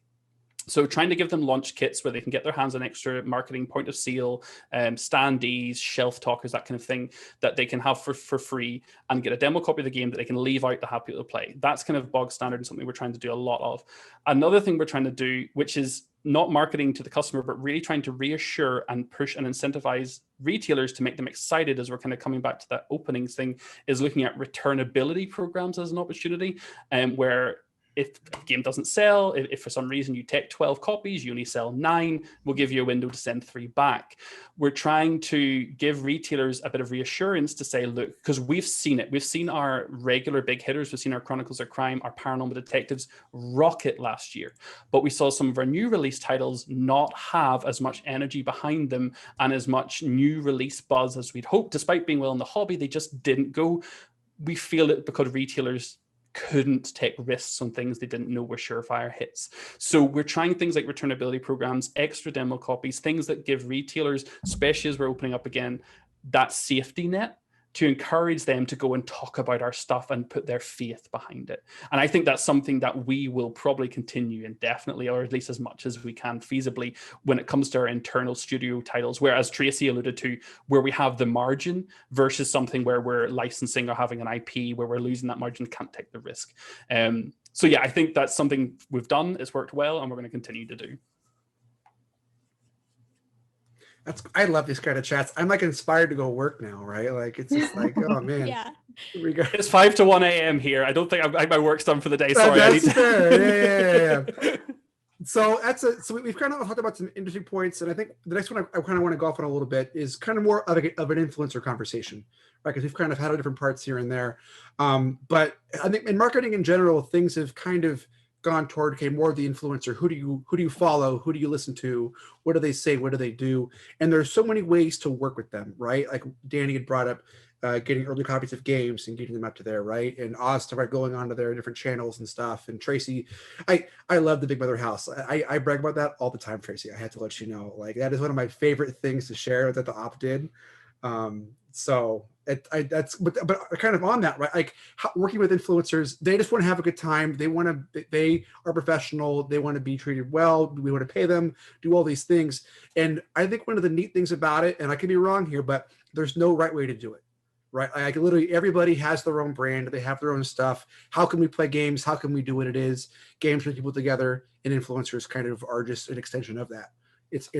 So trying to give them launch kits where they can get their hands on extra marketing, point of sale, standees, shelf talkers, that kind of thing, that they can have for free, and get a demo copy of the game that they can leave out to have people to play. That's kind of bog standard and something we're trying to do a lot of. Another thing we're trying to do, which is not marketing to the customer, but really trying to reassure and push and incentivize retailers to make them excited, as we're kind of coming back to that openings thing, is looking at returnability programs as an opportunity, where if a game doesn't sell, if for some reason you take 12 copies, you only sell 9, we'll give you a window to send 3 back. We're trying to give retailers a bit of reassurance to say, look, because we've seen it. We've seen our regular big hitters. We've seen our Chronicles of Crime, our Paranormal Detectives rocket last year. But we saw some of our new release titles not have as much energy behind them and as much new release buzz as we'd hoped. Despite being well in the hobby, they just didn't go. We feel it because retailers couldn't take risks on things they didn't know were surefire hits. So we're trying things like returnability programs, extra demo copies, things that give retailers, especially as we're opening up again, that safety net to encourage them to go and talk about our stuff and put their faith behind it. And I think that's something that we will probably continue indefinitely, or at least as much as we can feasibly, when it comes to our internal studio titles, whereas Tracy alluded to, where we have the margin versus something where we're licensing or having an IP where we're losing that margin, can't take the risk. So yeah, I think that's something we've done, it's worked well, and we're going to continue to do. I love these kind of chats. I'm like inspired to go work now, right? Like it's just like, oh man. Yeah. It's 5 to 1 a.m. here. I don't think my work's done for the day. Sorry. That's fair. Yeah. So we've kind of talked about some interesting points, and I think the next one I kind of want to go off on a little bit is kind of more of an influencer conversation, right? Because we've kind of had different parts here and there, but I think in marketing in general, things have kind of gone toward, okay, more of the influencer. Who do you follow? Who do you listen to? What do they say? What do they do? And there's so many ways to work with them, right? Like Danny had brought up getting early copies of games and getting them up to there, right? And Oz talked about going onto their different channels and stuff. And Tracy, I love the Big Brother house. I brag about that all the time, Tracy. I had to let you know, like that is one of my favorite things to share that the op did. So but kind of on that, right? Like working with influencers, they just want to have a good time. They are professional. They want to be treated well. We want to pay them, do all these things. And I think one of the neat things about it, and I could be wrong here, but there's no right way to do it, right? Like literally everybody has their own brand. They have their own stuff. How can we play games? How can we do what it is? Games bring people together, and influencers kind of are just an extension of that. It's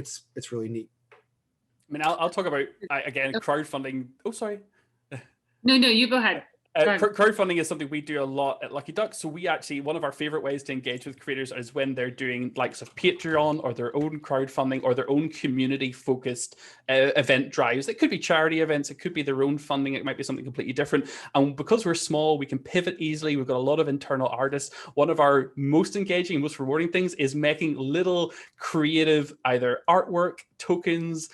really neat. I mean, I'll talk about, again, crowdfunding. Oh, sorry. No, you go ahead. Crowdfunding is something we do a lot at Lucky Duck. So we actually, one of our favorite ways to engage with creators is when they're doing likes of Patreon or their own crowdfunding or their own community focused event drives. It could be charity events. It could be their own funding. It might be something completely different. And because we're small, we can pivot easily. We've got a lot of internal artists. One of our most engaging, most rewarding things is making little creative, either artwork, tokens,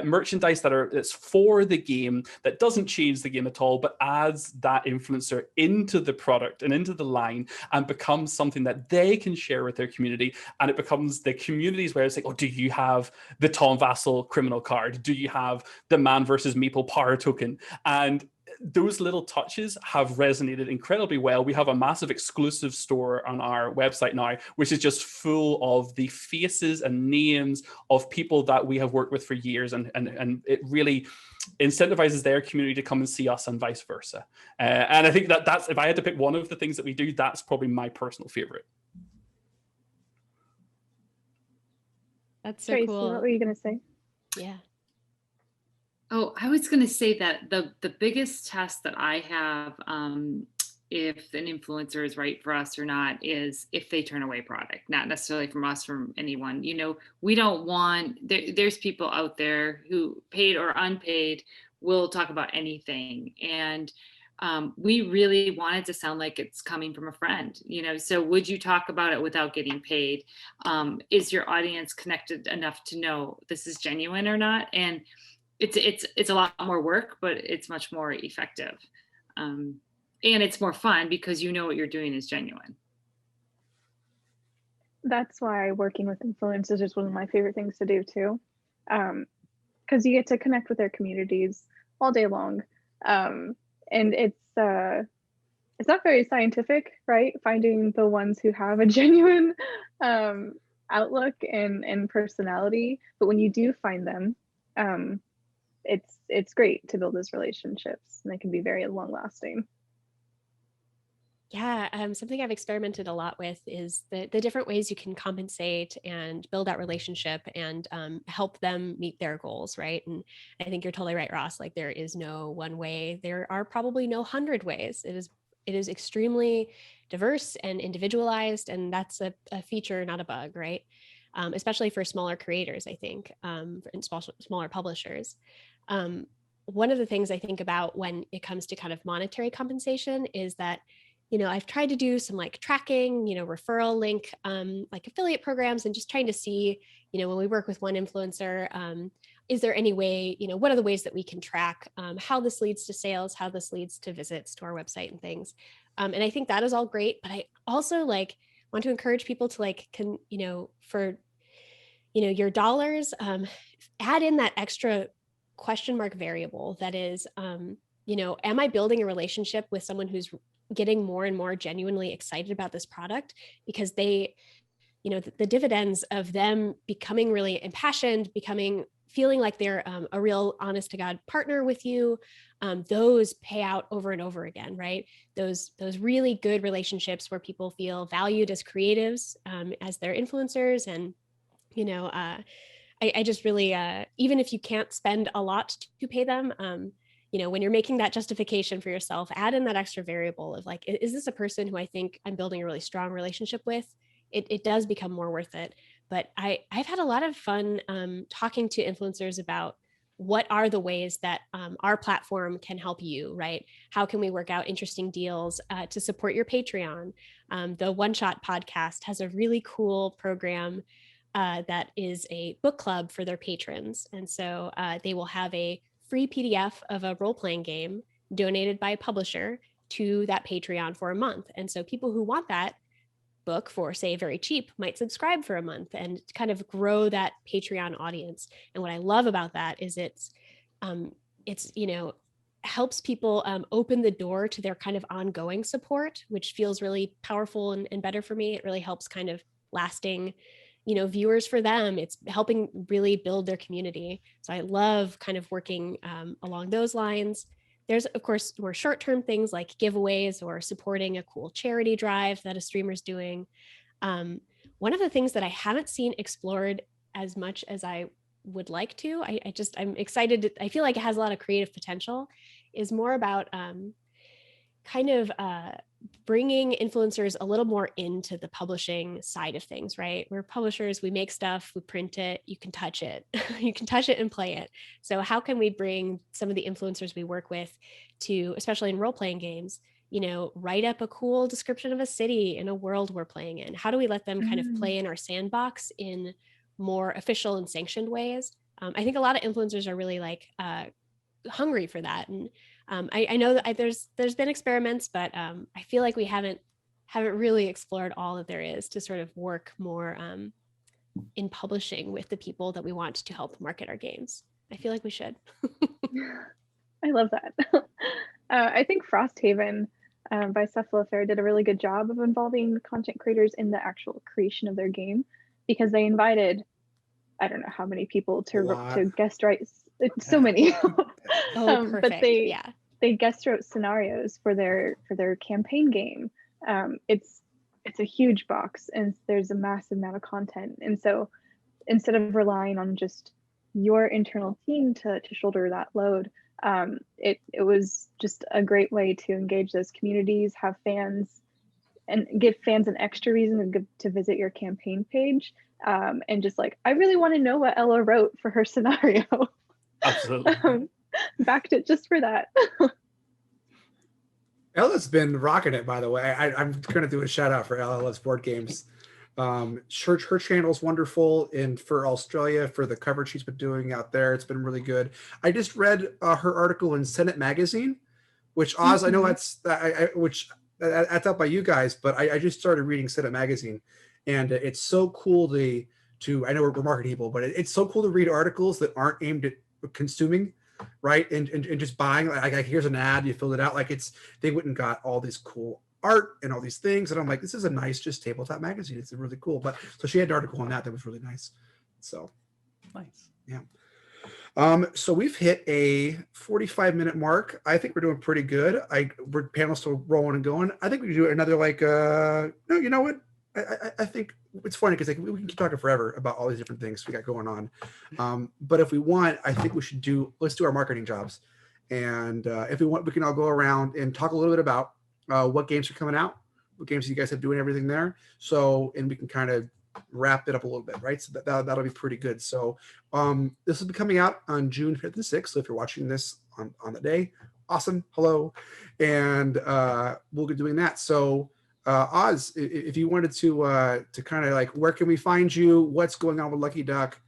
merchandise that's for the game, that doesn't change the game at all, but adds that influencer into the product and into the line and becomes something that they can share with their community. And it becomes the community's way of saying, oh, do you have the Tom Vassal criminal card? Do you have the Man versus Meeple power token? And those little touches have resonated incredibly well. We have a massive exclusive store on our website now, which is just full of the faces and names of people that we have worked with for years, and it really incentivizes their community to come and see us, and vice versa. And I think that's, if I had to pick one of the things that we do, that's probably my personal favorite. That's so Tracy, cool. what were you going to say? Yeah. Oh, I was going to say that the biggest test that I have, if an influencer is right for us or not, is if they turn away product, not necessarily from us, from anyone. You know, we don't want, there's people out there who, paid or unpaid, will talk about anything. And we really wanted to sound like it's coming from a friend, you know. So would you talk about it without getting paid? Is your audience connected enough to know this is genuine or not? And it's a lot more work, but it's much more effective. And it's more fun because you know what you're doing is genuine. That's why working with influencers is one of my favorite things to do too. Because you get to connect with their communities all day long. And it's not very scientific, right? Finding the ones who have a genuine outlook and personality. But when you do find them, it's great to build those relationships, and they can be very long lasting. Yeah, something I've experimented a lot with is the different ways you can compensate and build that relationship and help them meet their goals, right? And I think you're totally right, Ross. Like, there is no one way. There are probably no 100 ways. It is extremely diverse and individualized, and that's a feature, not a bug, right? Especially for smaller creators, I think, and smaller publishers. One of the things I think about when it comes to kind of monetary compensation is that, you know, I've tried to do some like tracking, you know, referral link, like affiliate programs, and just trying to see, you know, when we work with one influencer, is there any way, you know, what are the ways that we can track how this leads to sales, how this leads to visits to our website and things. And I think that is all great, but I also like want to encourage people to like, you know, for, you know, your dollars, add in that extra question mark variable that is, you know, am I building a relationship with someone who's getting more and more genuinely excited about this product because they, you know, the dividends of them becoming really impassioned, feeling like they're a real honest to God partner with you, those pay out over and over again, right? Those really good relationships where people feel valued as creatives, as their influencers. And, you know, I just really, even if you can't spend a lot to pay them, you know, when you're making that justification for yourself, add in that extra variable of like, is this a person who I think I'm building a really strong relationship with? It does become more worth it. But I've had a lot of fun talking to influencers about what are the ways that our platform can help you, right? How can we work out interesting deals to support your Patreon? The One Shot podcast has a really cool program that is a book club for their patrons. And so they will have a free PDF of a role-playing game donated by a publisher to that Patreon for a month. And so people who want that book for, say, very cheap might subscribe for a month and kind of grow that Patreon audience. And what I love about that is it's you know, helps people open the door to their kind of ongoing support, which feels really powerful and better for me. It really helps kind of lasting, you know, viewers for them. It's helping really build their community. So I love kind of working along those lines. There's, of course, more short-term things like giveaways or supporting a cool charity drive that a streamer's doing. One of the things that I haven't seen explored as much as I would like to, I'm excited. I feel like it has a lot of creative potential, is more about kind of bringing influencers a little more into the publishing side of things, right? We're publishers, we make stuff, we print it, you can touch it, you can touch it and play it. So how can we bring some of the influencers we work with to, especially in role-playing games, you know, write up a cool description of a city in a world we're playing in? How do we let them kind of play in our sandbox in more official and sanctioned ways? I think a lot of influencers are really like hungry for that. And I know that there's been experiments, but I feel like we haven't really explored all that there is to sort of work more in publishing with the people that we want to help market our games. I feel like we should. I love that. I think Frosthaven by Cephalofair did a really good job of involving content creators in the actual creation of their game, because they invited, I don't know how many people to guest write, so many. Oh, But perfect. Yeah. they guest wrote scenarios for their campaign game. It's a huge box, and there's a massive amount of content, and so instead of relying on just your internal team to shoulder that load, it was just a great way to engage those communities, have fans, and give fans an extra reason to visit your campaign page, and just like, I really want to know what Ella wrote for her scenario. Absolutely. Backed it just for that. Ella's been rocking it, by the way. I'm going to do a shout out for Ella Loves Board Games. Her channel's wonderful, and for Australia, for the coverage she's been doing out there, it's been really good. I just read her article in Senate Magazine, which Oz, I know that's out by you guys, but I just started reading Senate Magazine, and it's so cool to I know we're marketing people, but it's so cool to read articles that aren't aimed at consuming, right? And just buying, like here's an ad, you filled it out, like they went and got all this cool art and all these things, and I'm like, this is a nice just tabletop magazine. It's really cool. But so she had an article on that was really nice. So nice. Yeah. So we've hit a 45-minute mark. I think we're doing pretty good. We're panel's still rolling and going. I think we can do another no, you know what? I think it's funny because we can keep talking forever about all these different things we got going on. But if we want, I think we should let's do our marketing jobs. And if we want, we can all go around and talk a little bit about what games are coming out, what games you guys have doing everything there. So, and we can kind of wrap it up a little bit, right? So that'll be pretty good. So this will be coming out on June 5th and 6th. So if you're watching this on the day, awesome. Hello. And we'll be doing that. So Oz, if you wanted to kind of like, where can we find you? What's going on with Lucky Duck?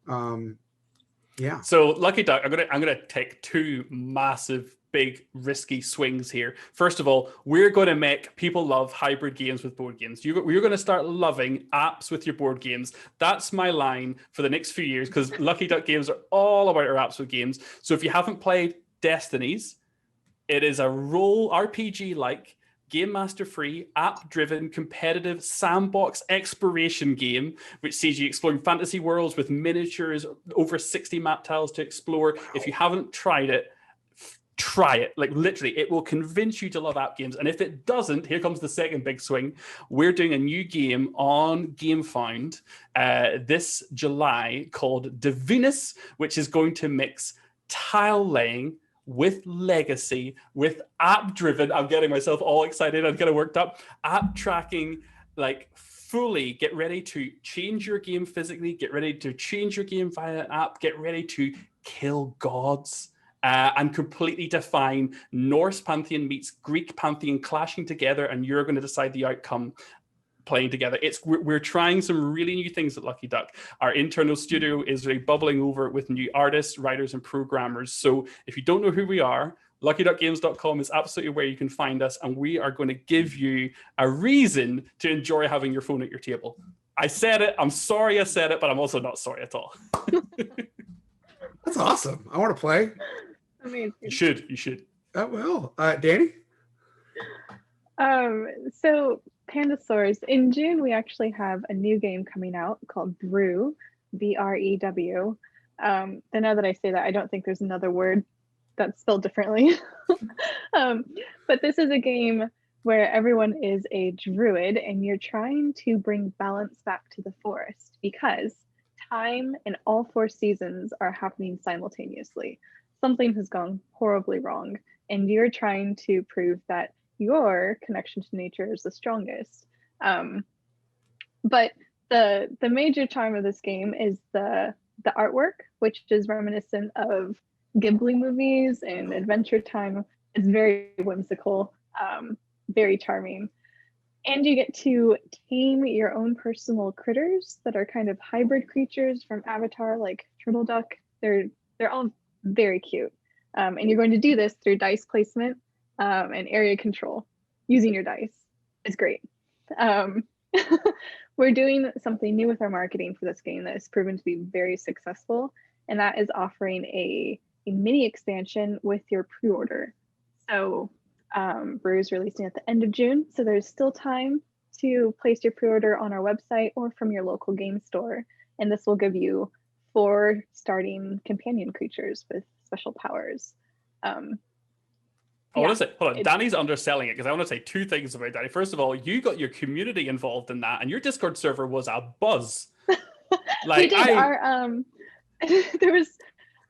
Yeah. So Lucky Duck, I'm gonna take two massive, big, risky swings here. First of all, we're going to make people love hybrid games with board games. You're going to start loving apps with your board games. That's my line for the next few years, because Lucky Duck games are all about our apps with games. So if you haven't played Destinies, it is a role RPG-like, Game Master free, app-driven, competitive sandbox exploration game, which sees you exploring fantasy worlds with miniatures, over 60 map tiles to explore. Wow. If you haven't tried it, try it. Like literally, it will convince you to love app games. And if it doesn't, here comes the second big swing. We're doing a new game on GameFound this July called Divinus, which is going to mix tile laying with legacy, with app-driven, I'm getting myself all excited and kind of worked up, app tracking, like fully get ready to change your game physically, get ready to change your game via an app, get ready to kill gods, and completely define Norse pantheon meets Greek pantheon clashing together, and you're going to decide the outcome playing together. We're trying some really new things at Lucky Duck. Our internal studio is really bubbling over with new artists, writers, and programmers. So if you don't know who we are, LuckyDuckGames.com is absolutely where you can find us, and we are going to give you a reason to enjoy having your phone at your table. I said it. I'm sorry I said it, but I'm also not sorry at all. That's awesome. I want to play. Amazing. You should. Oh, well. Danny? So Pandasaurus, in June, we actually have a new game coming out called Brew, BREW. And now that I say that, I don't think there's another word that's spelled differently. But this is a game where everyone is a druid and you're trying to bring balance back to the forest, because time and all 4 seasons are happening simultaneously. Something has gone horribly wrong, and you're trying to prove that your connection to nature is the strongest. But the major charm of this game is the artwork, which is reminiscent of Ghibli movies and Adventure Time. It's very whimsical, very charming. And you get to tame your own personal critters that are kind of hybrid creatures from Avatar, like Turtle Duck. They're all very cute. And you're going to do this through dice placement and area control using your dice. It's great. We're doing something new with our marketing for this game that has proven to be very successful, and that is offering a mini expansion with your pre-order. So Brew is releasing at the end of June, so there's still time to place your pre-order on our website or from your local game store. And this will give you 4 starting companion creatures with special powers. I want to say, hold on, Danny's underselling it because I want to say 2 things about Danny. First of all, you got your community involved in that, and your Discord server was a buzz. We did our there was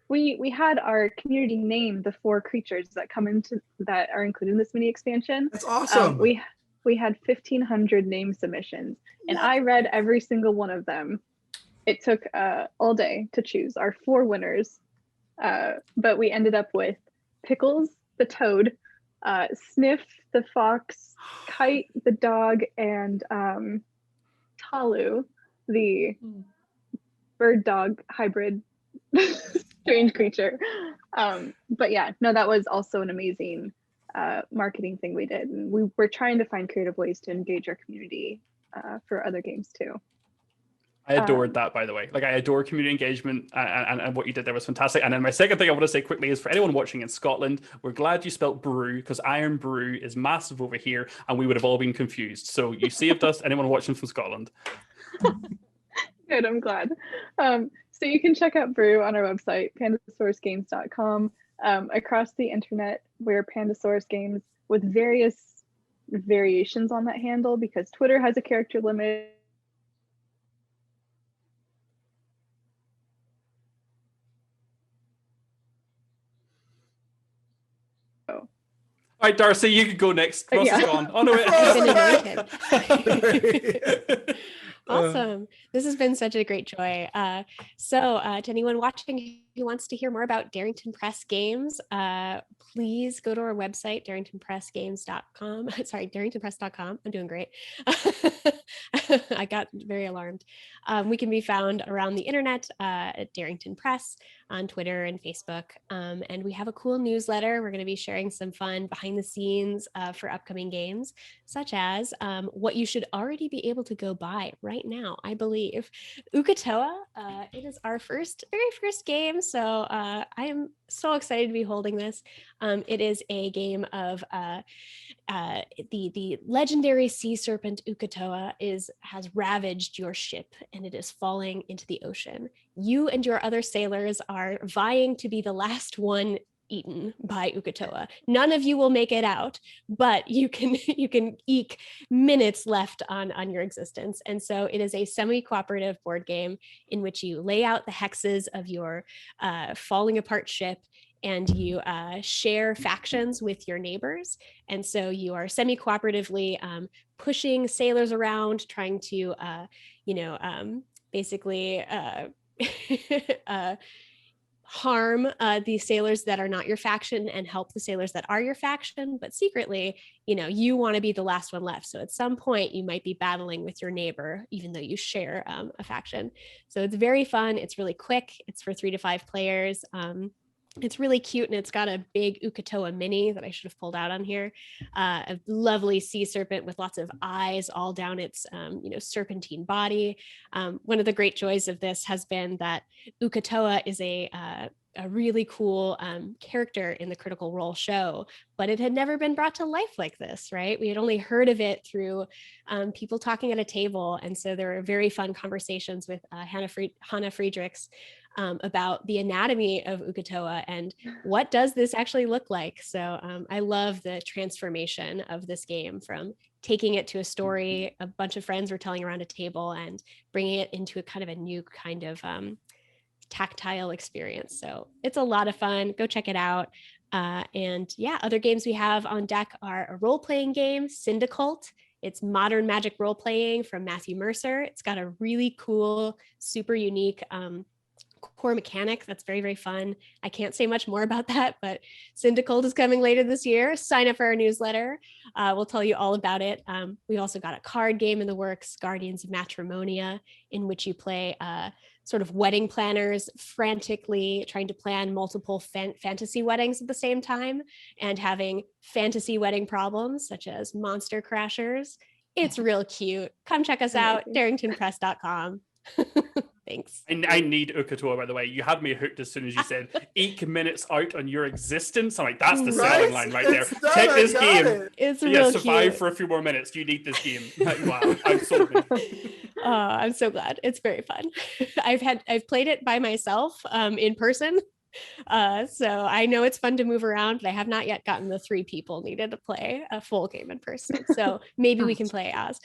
we had our community name the 4 creatures that are included in this mini expansion. That's awesome. We had 1,500 name submissions, and I read every single one of them. It took all day to choose our 4 winners, but we ended up with Pickles the toad, Sniff the fox, Kite the dog, and Talu the bird dog hybrid strange creature. But yeah, no, that was also an amazing marketing thing we did, and we were trying to find creative ways to engage our community for other games too. I adored that, by the way. Like, I adore community engagement, and what you did there was fantastic. And then my second thing I want to say quickly is, for anyone watching in Scotland, we're glad you spelt brew, because Iron Brew is massive over here, and we would have all been confused. So you saved us, anyone watching from Scotland. Good, I'm glad. So you can check out Brew on our website, pandasaurusgames.com. Across the internet, we're Pandasaurus Games, with various variations on that handle, because Twitter has a character limit. All right, Darcy, you can go next. Ross is gone. Oh, no, wait. Awesome. This has been such a great joy. So to anyone watching who wants to hear more about Darrington Press Games, please go to our website, darringtonpressgames.com. Sorry, darringtonpress.com. I'm doing great. I got very alarmed. We can be found around the internet at Darrington Press on Twitter and Facebook. And we have a cool newsletter. We're going to be sharing some fun behind the scenes for upcoming games, such as what you should already be able to go buy right now, I believe. Ukatoa, it is our very first game. So I am so excited to be holding this. It is a game of the legendary sea serpent Ukatoa has ravaged your ship, and it is falling into the ocean. You and your other sailors are vying to be the last one eaten by Ukatoa. None of you will make it out, but you can eke minutes left on your existence. And so it is a semi-cooperative board game in which you lay out the hexes of your falling apart ship, and you share factions with your neighbors. And so you are semi-cooperatively pushing sailors around, trying to, basically harm the sailors that are not your faction and help the sailors that are your faction. But secretly, you want to be the last one left. So at some point you might be battling with your neighbor, even though you share a faction. So it's very fun. It's really quick. It's for 3 to 5 players. It's really cute, and it's got a big Ukatoa mini that I should have pulled out on here. A lovely sea serpent with lots of eyes all down its, serpentine body. One of the great joys of this has been that Ukatoa is a really cool character in the Critical Role show, but it had never been brought to life like this, right? We had only heard of it through people talking at a table. And so there were very fun conversations with Hannah Friedrichs about the anatomy of Ukatoa and what does this actually look like. So I love the transformation of this game from taking it to a story a bunch of friends were telling around a table and bringing it into a kind of a new kind of tactile experience. So it's a lot of fun. Go check it out. And yeah, other games we have on deck are a role-playing game, Syndicult. It's modern magic role-playing from Matthew Mercer. It's got a really cool, super unique core mechanic that's very, very fun. I can't say much more about that, but Syndicult is coming later this year. Sign up for our newsletter. We'll tell you all about it. We also got a card game in the works, Guardians of Matrimonia, in which you play sort of wedding planners frantically trying to plan multiple fantasy weddings at the same time and having fantasy wedding problems such as monster crashers. It's real cute. Come check us out, darringtonpress.com. Thanks. I need Ukatoa, by the way. You had me hooked as soon as you said 8 minutes out on your existence. I'm like, that's the selling line right there. It's done, Take I this got game. it. It's Yeah, real survive cute. for a few more minutes. You need this game. Wow, I'm sold. I'm so glad. It's very fun. I've played it by myself in person. So I know it's fun to move around, but I have not yet gotten the 3 people needed to play a full game in person. So maybe we can play as.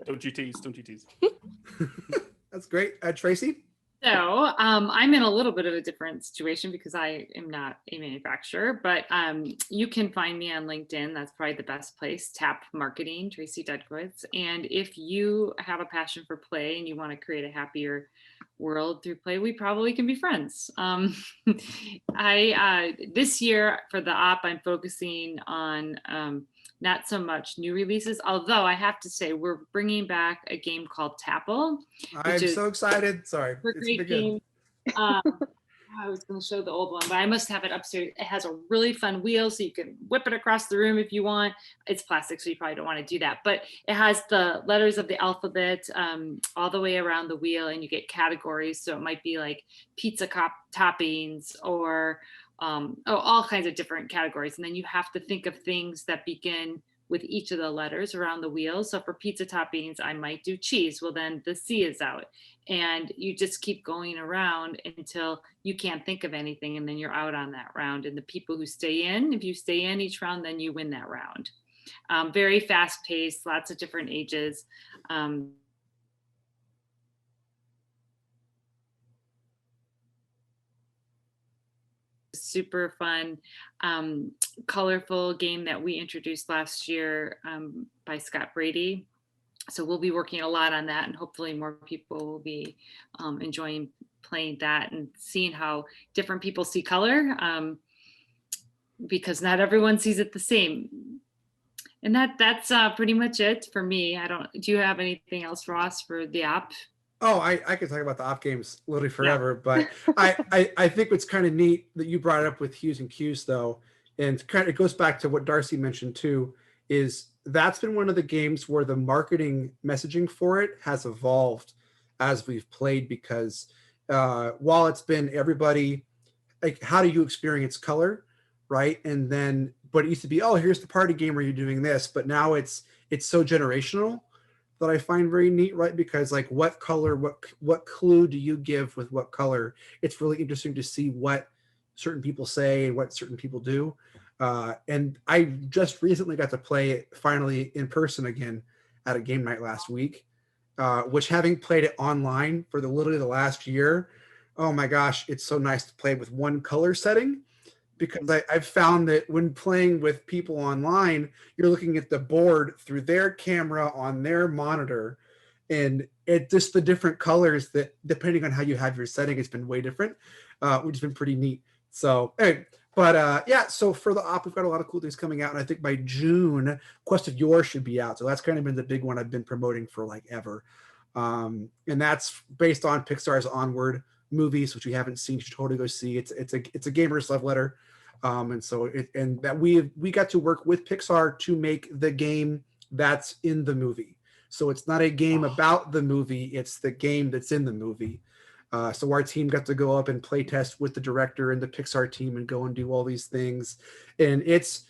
Don't you tease. Don't you tease. That's great. Tracy? So I'm in a little bit of a different situation because I am not a manufacturer, but you can find me on LinkedIn. That's probably the best place. Tap Marketing, Tracy Dudkiewicz. And if you have a passion for play and you want to create a happier world through play, we probably can be friends. This year for the op, I'm focusing on not so much new releases, although I have to say we're bringing back a game called Tactile. I'm so excited. Sorry. It's a great game. I was going to show the old one, but I must have it upstairs. It has a really fun wheel, so you can whip it across the room if you want. It's plastic, so you probably don't want to do that. But it has the letters of the alphabet all the way around the wheel, and you get categories. So it might be like pizza toppings or all kinds of different categories. And then you have to think of things that begin with each of the letters around the wheel. So for pizza toppings, I might do cheese. Well, then the C is out. And you just keep going around until you can't think of anything. And then you're out on that round. And the people who stay in, if you stay in each round, then you win that round. Very fast paced, lots of different ages. Super fun, colorful game that we introduced last year by Scott Brady. So we'll be working a lot on that, and hopefully more people will be enjoying playing that and seeing how different people see color, because not everyone sees it the same. And that's pretty much it for me. Do you have anything else, Ross, for the app? Oh, I could talk about the op games literally forever, but I think what's kind of neat that you brought it up with Hues and Cues though, and kind of it goes back to what Darcy mentioned too, is that's been one of the games where the marketing messaging for it has evolved as we've played, because while it's been everybody, like, how do you experience color, right? And then, but it used to be, oh, here's the party game where you're doing this, but now it's so generational that I find very neat, right? Because like what color, what clue do you give with what color? It's really interesting to see what certain people say and what certain people do. And I just recently got to play it finally in person again at a game night last week, which, having played it online for literally the last year, oh my gosh, it's so nice to play with one color setting. Because I've found that when playing with people online, you're looking at the board through their camera on their monitor, and it just the different colors that, depending on how you have your setting, it's been way different, which has been pretty neat. So, anyway, but yeah, so for the op, we've got a lot of cool things coming out, and I think by June, Quest of Yore should be out. So that's kind of been the big one I've been promoting for like ever, and that's based on Pixar's Onward movies, which we haven't seen. You should totally go see. It's a gamer's love letter. And so that we got to work with Pixar to make the game that's in the movie. So it's not a game about the movie, it's the game that's in the movie. So our team got to go up and play test with the director and the Pixar team and go and do all these things. And it's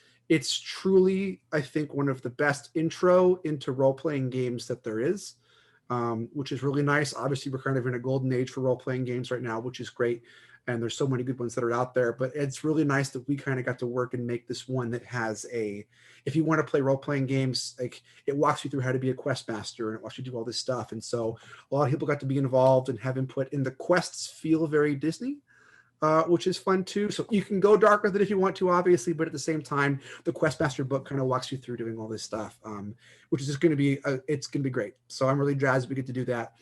truly, I think, one of the best intro into role-playing games that there is, which is really nice. Obviously, we're kind of in a golden age for role-playing games right now, which is great. And there's so many good ones that are out there, but it's really nice that we kind of got to work and make this one that has if you want to play role-playing games, like, it walks you through how to be a quest master and it walks you do all this stuff. And so a lot of people got to be involved and have input, and the quests feel very Disney, which is fun too. So you can go dark with it if you want to, obviously, but at the same time, the Questmaster book kind of walks you through doing all this stuff, which is just going to be, it's going to be great. So I'm really jazzed we get to do that.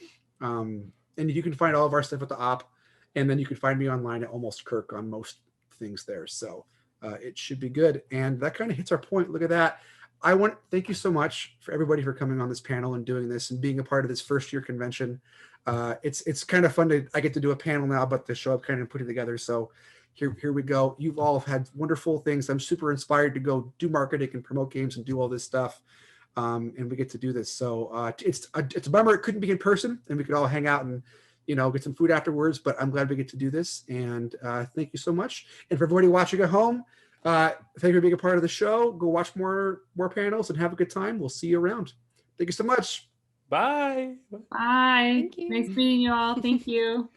And you can find all of our stuff at the op. And then you can find me online at Almost Kirk on most things there. So it should be good. And that kind of hits our point. Look at that. I want to thank you so much for everybody for coming on this panel and doing this and being a part of this first year convention. It's kind of fun I get to do a panel now, but the show I've kind of putting together. So here we go. You've all had wonderful things. I'm super inspired to go do marketing and promote games and do all this stuff. And we get to do this. So it's a bummer it couldn't be in person and we could all hang out and get some food afterwards, but I'm glad we get to do this. And thank you so much. And for everybody watching at home, thank you for being a part of the show. Go watch more panels and have a good time. We'll see you around. Thank you so much. Bye. Bye. Thank you. Nice meeting you all. Thank you.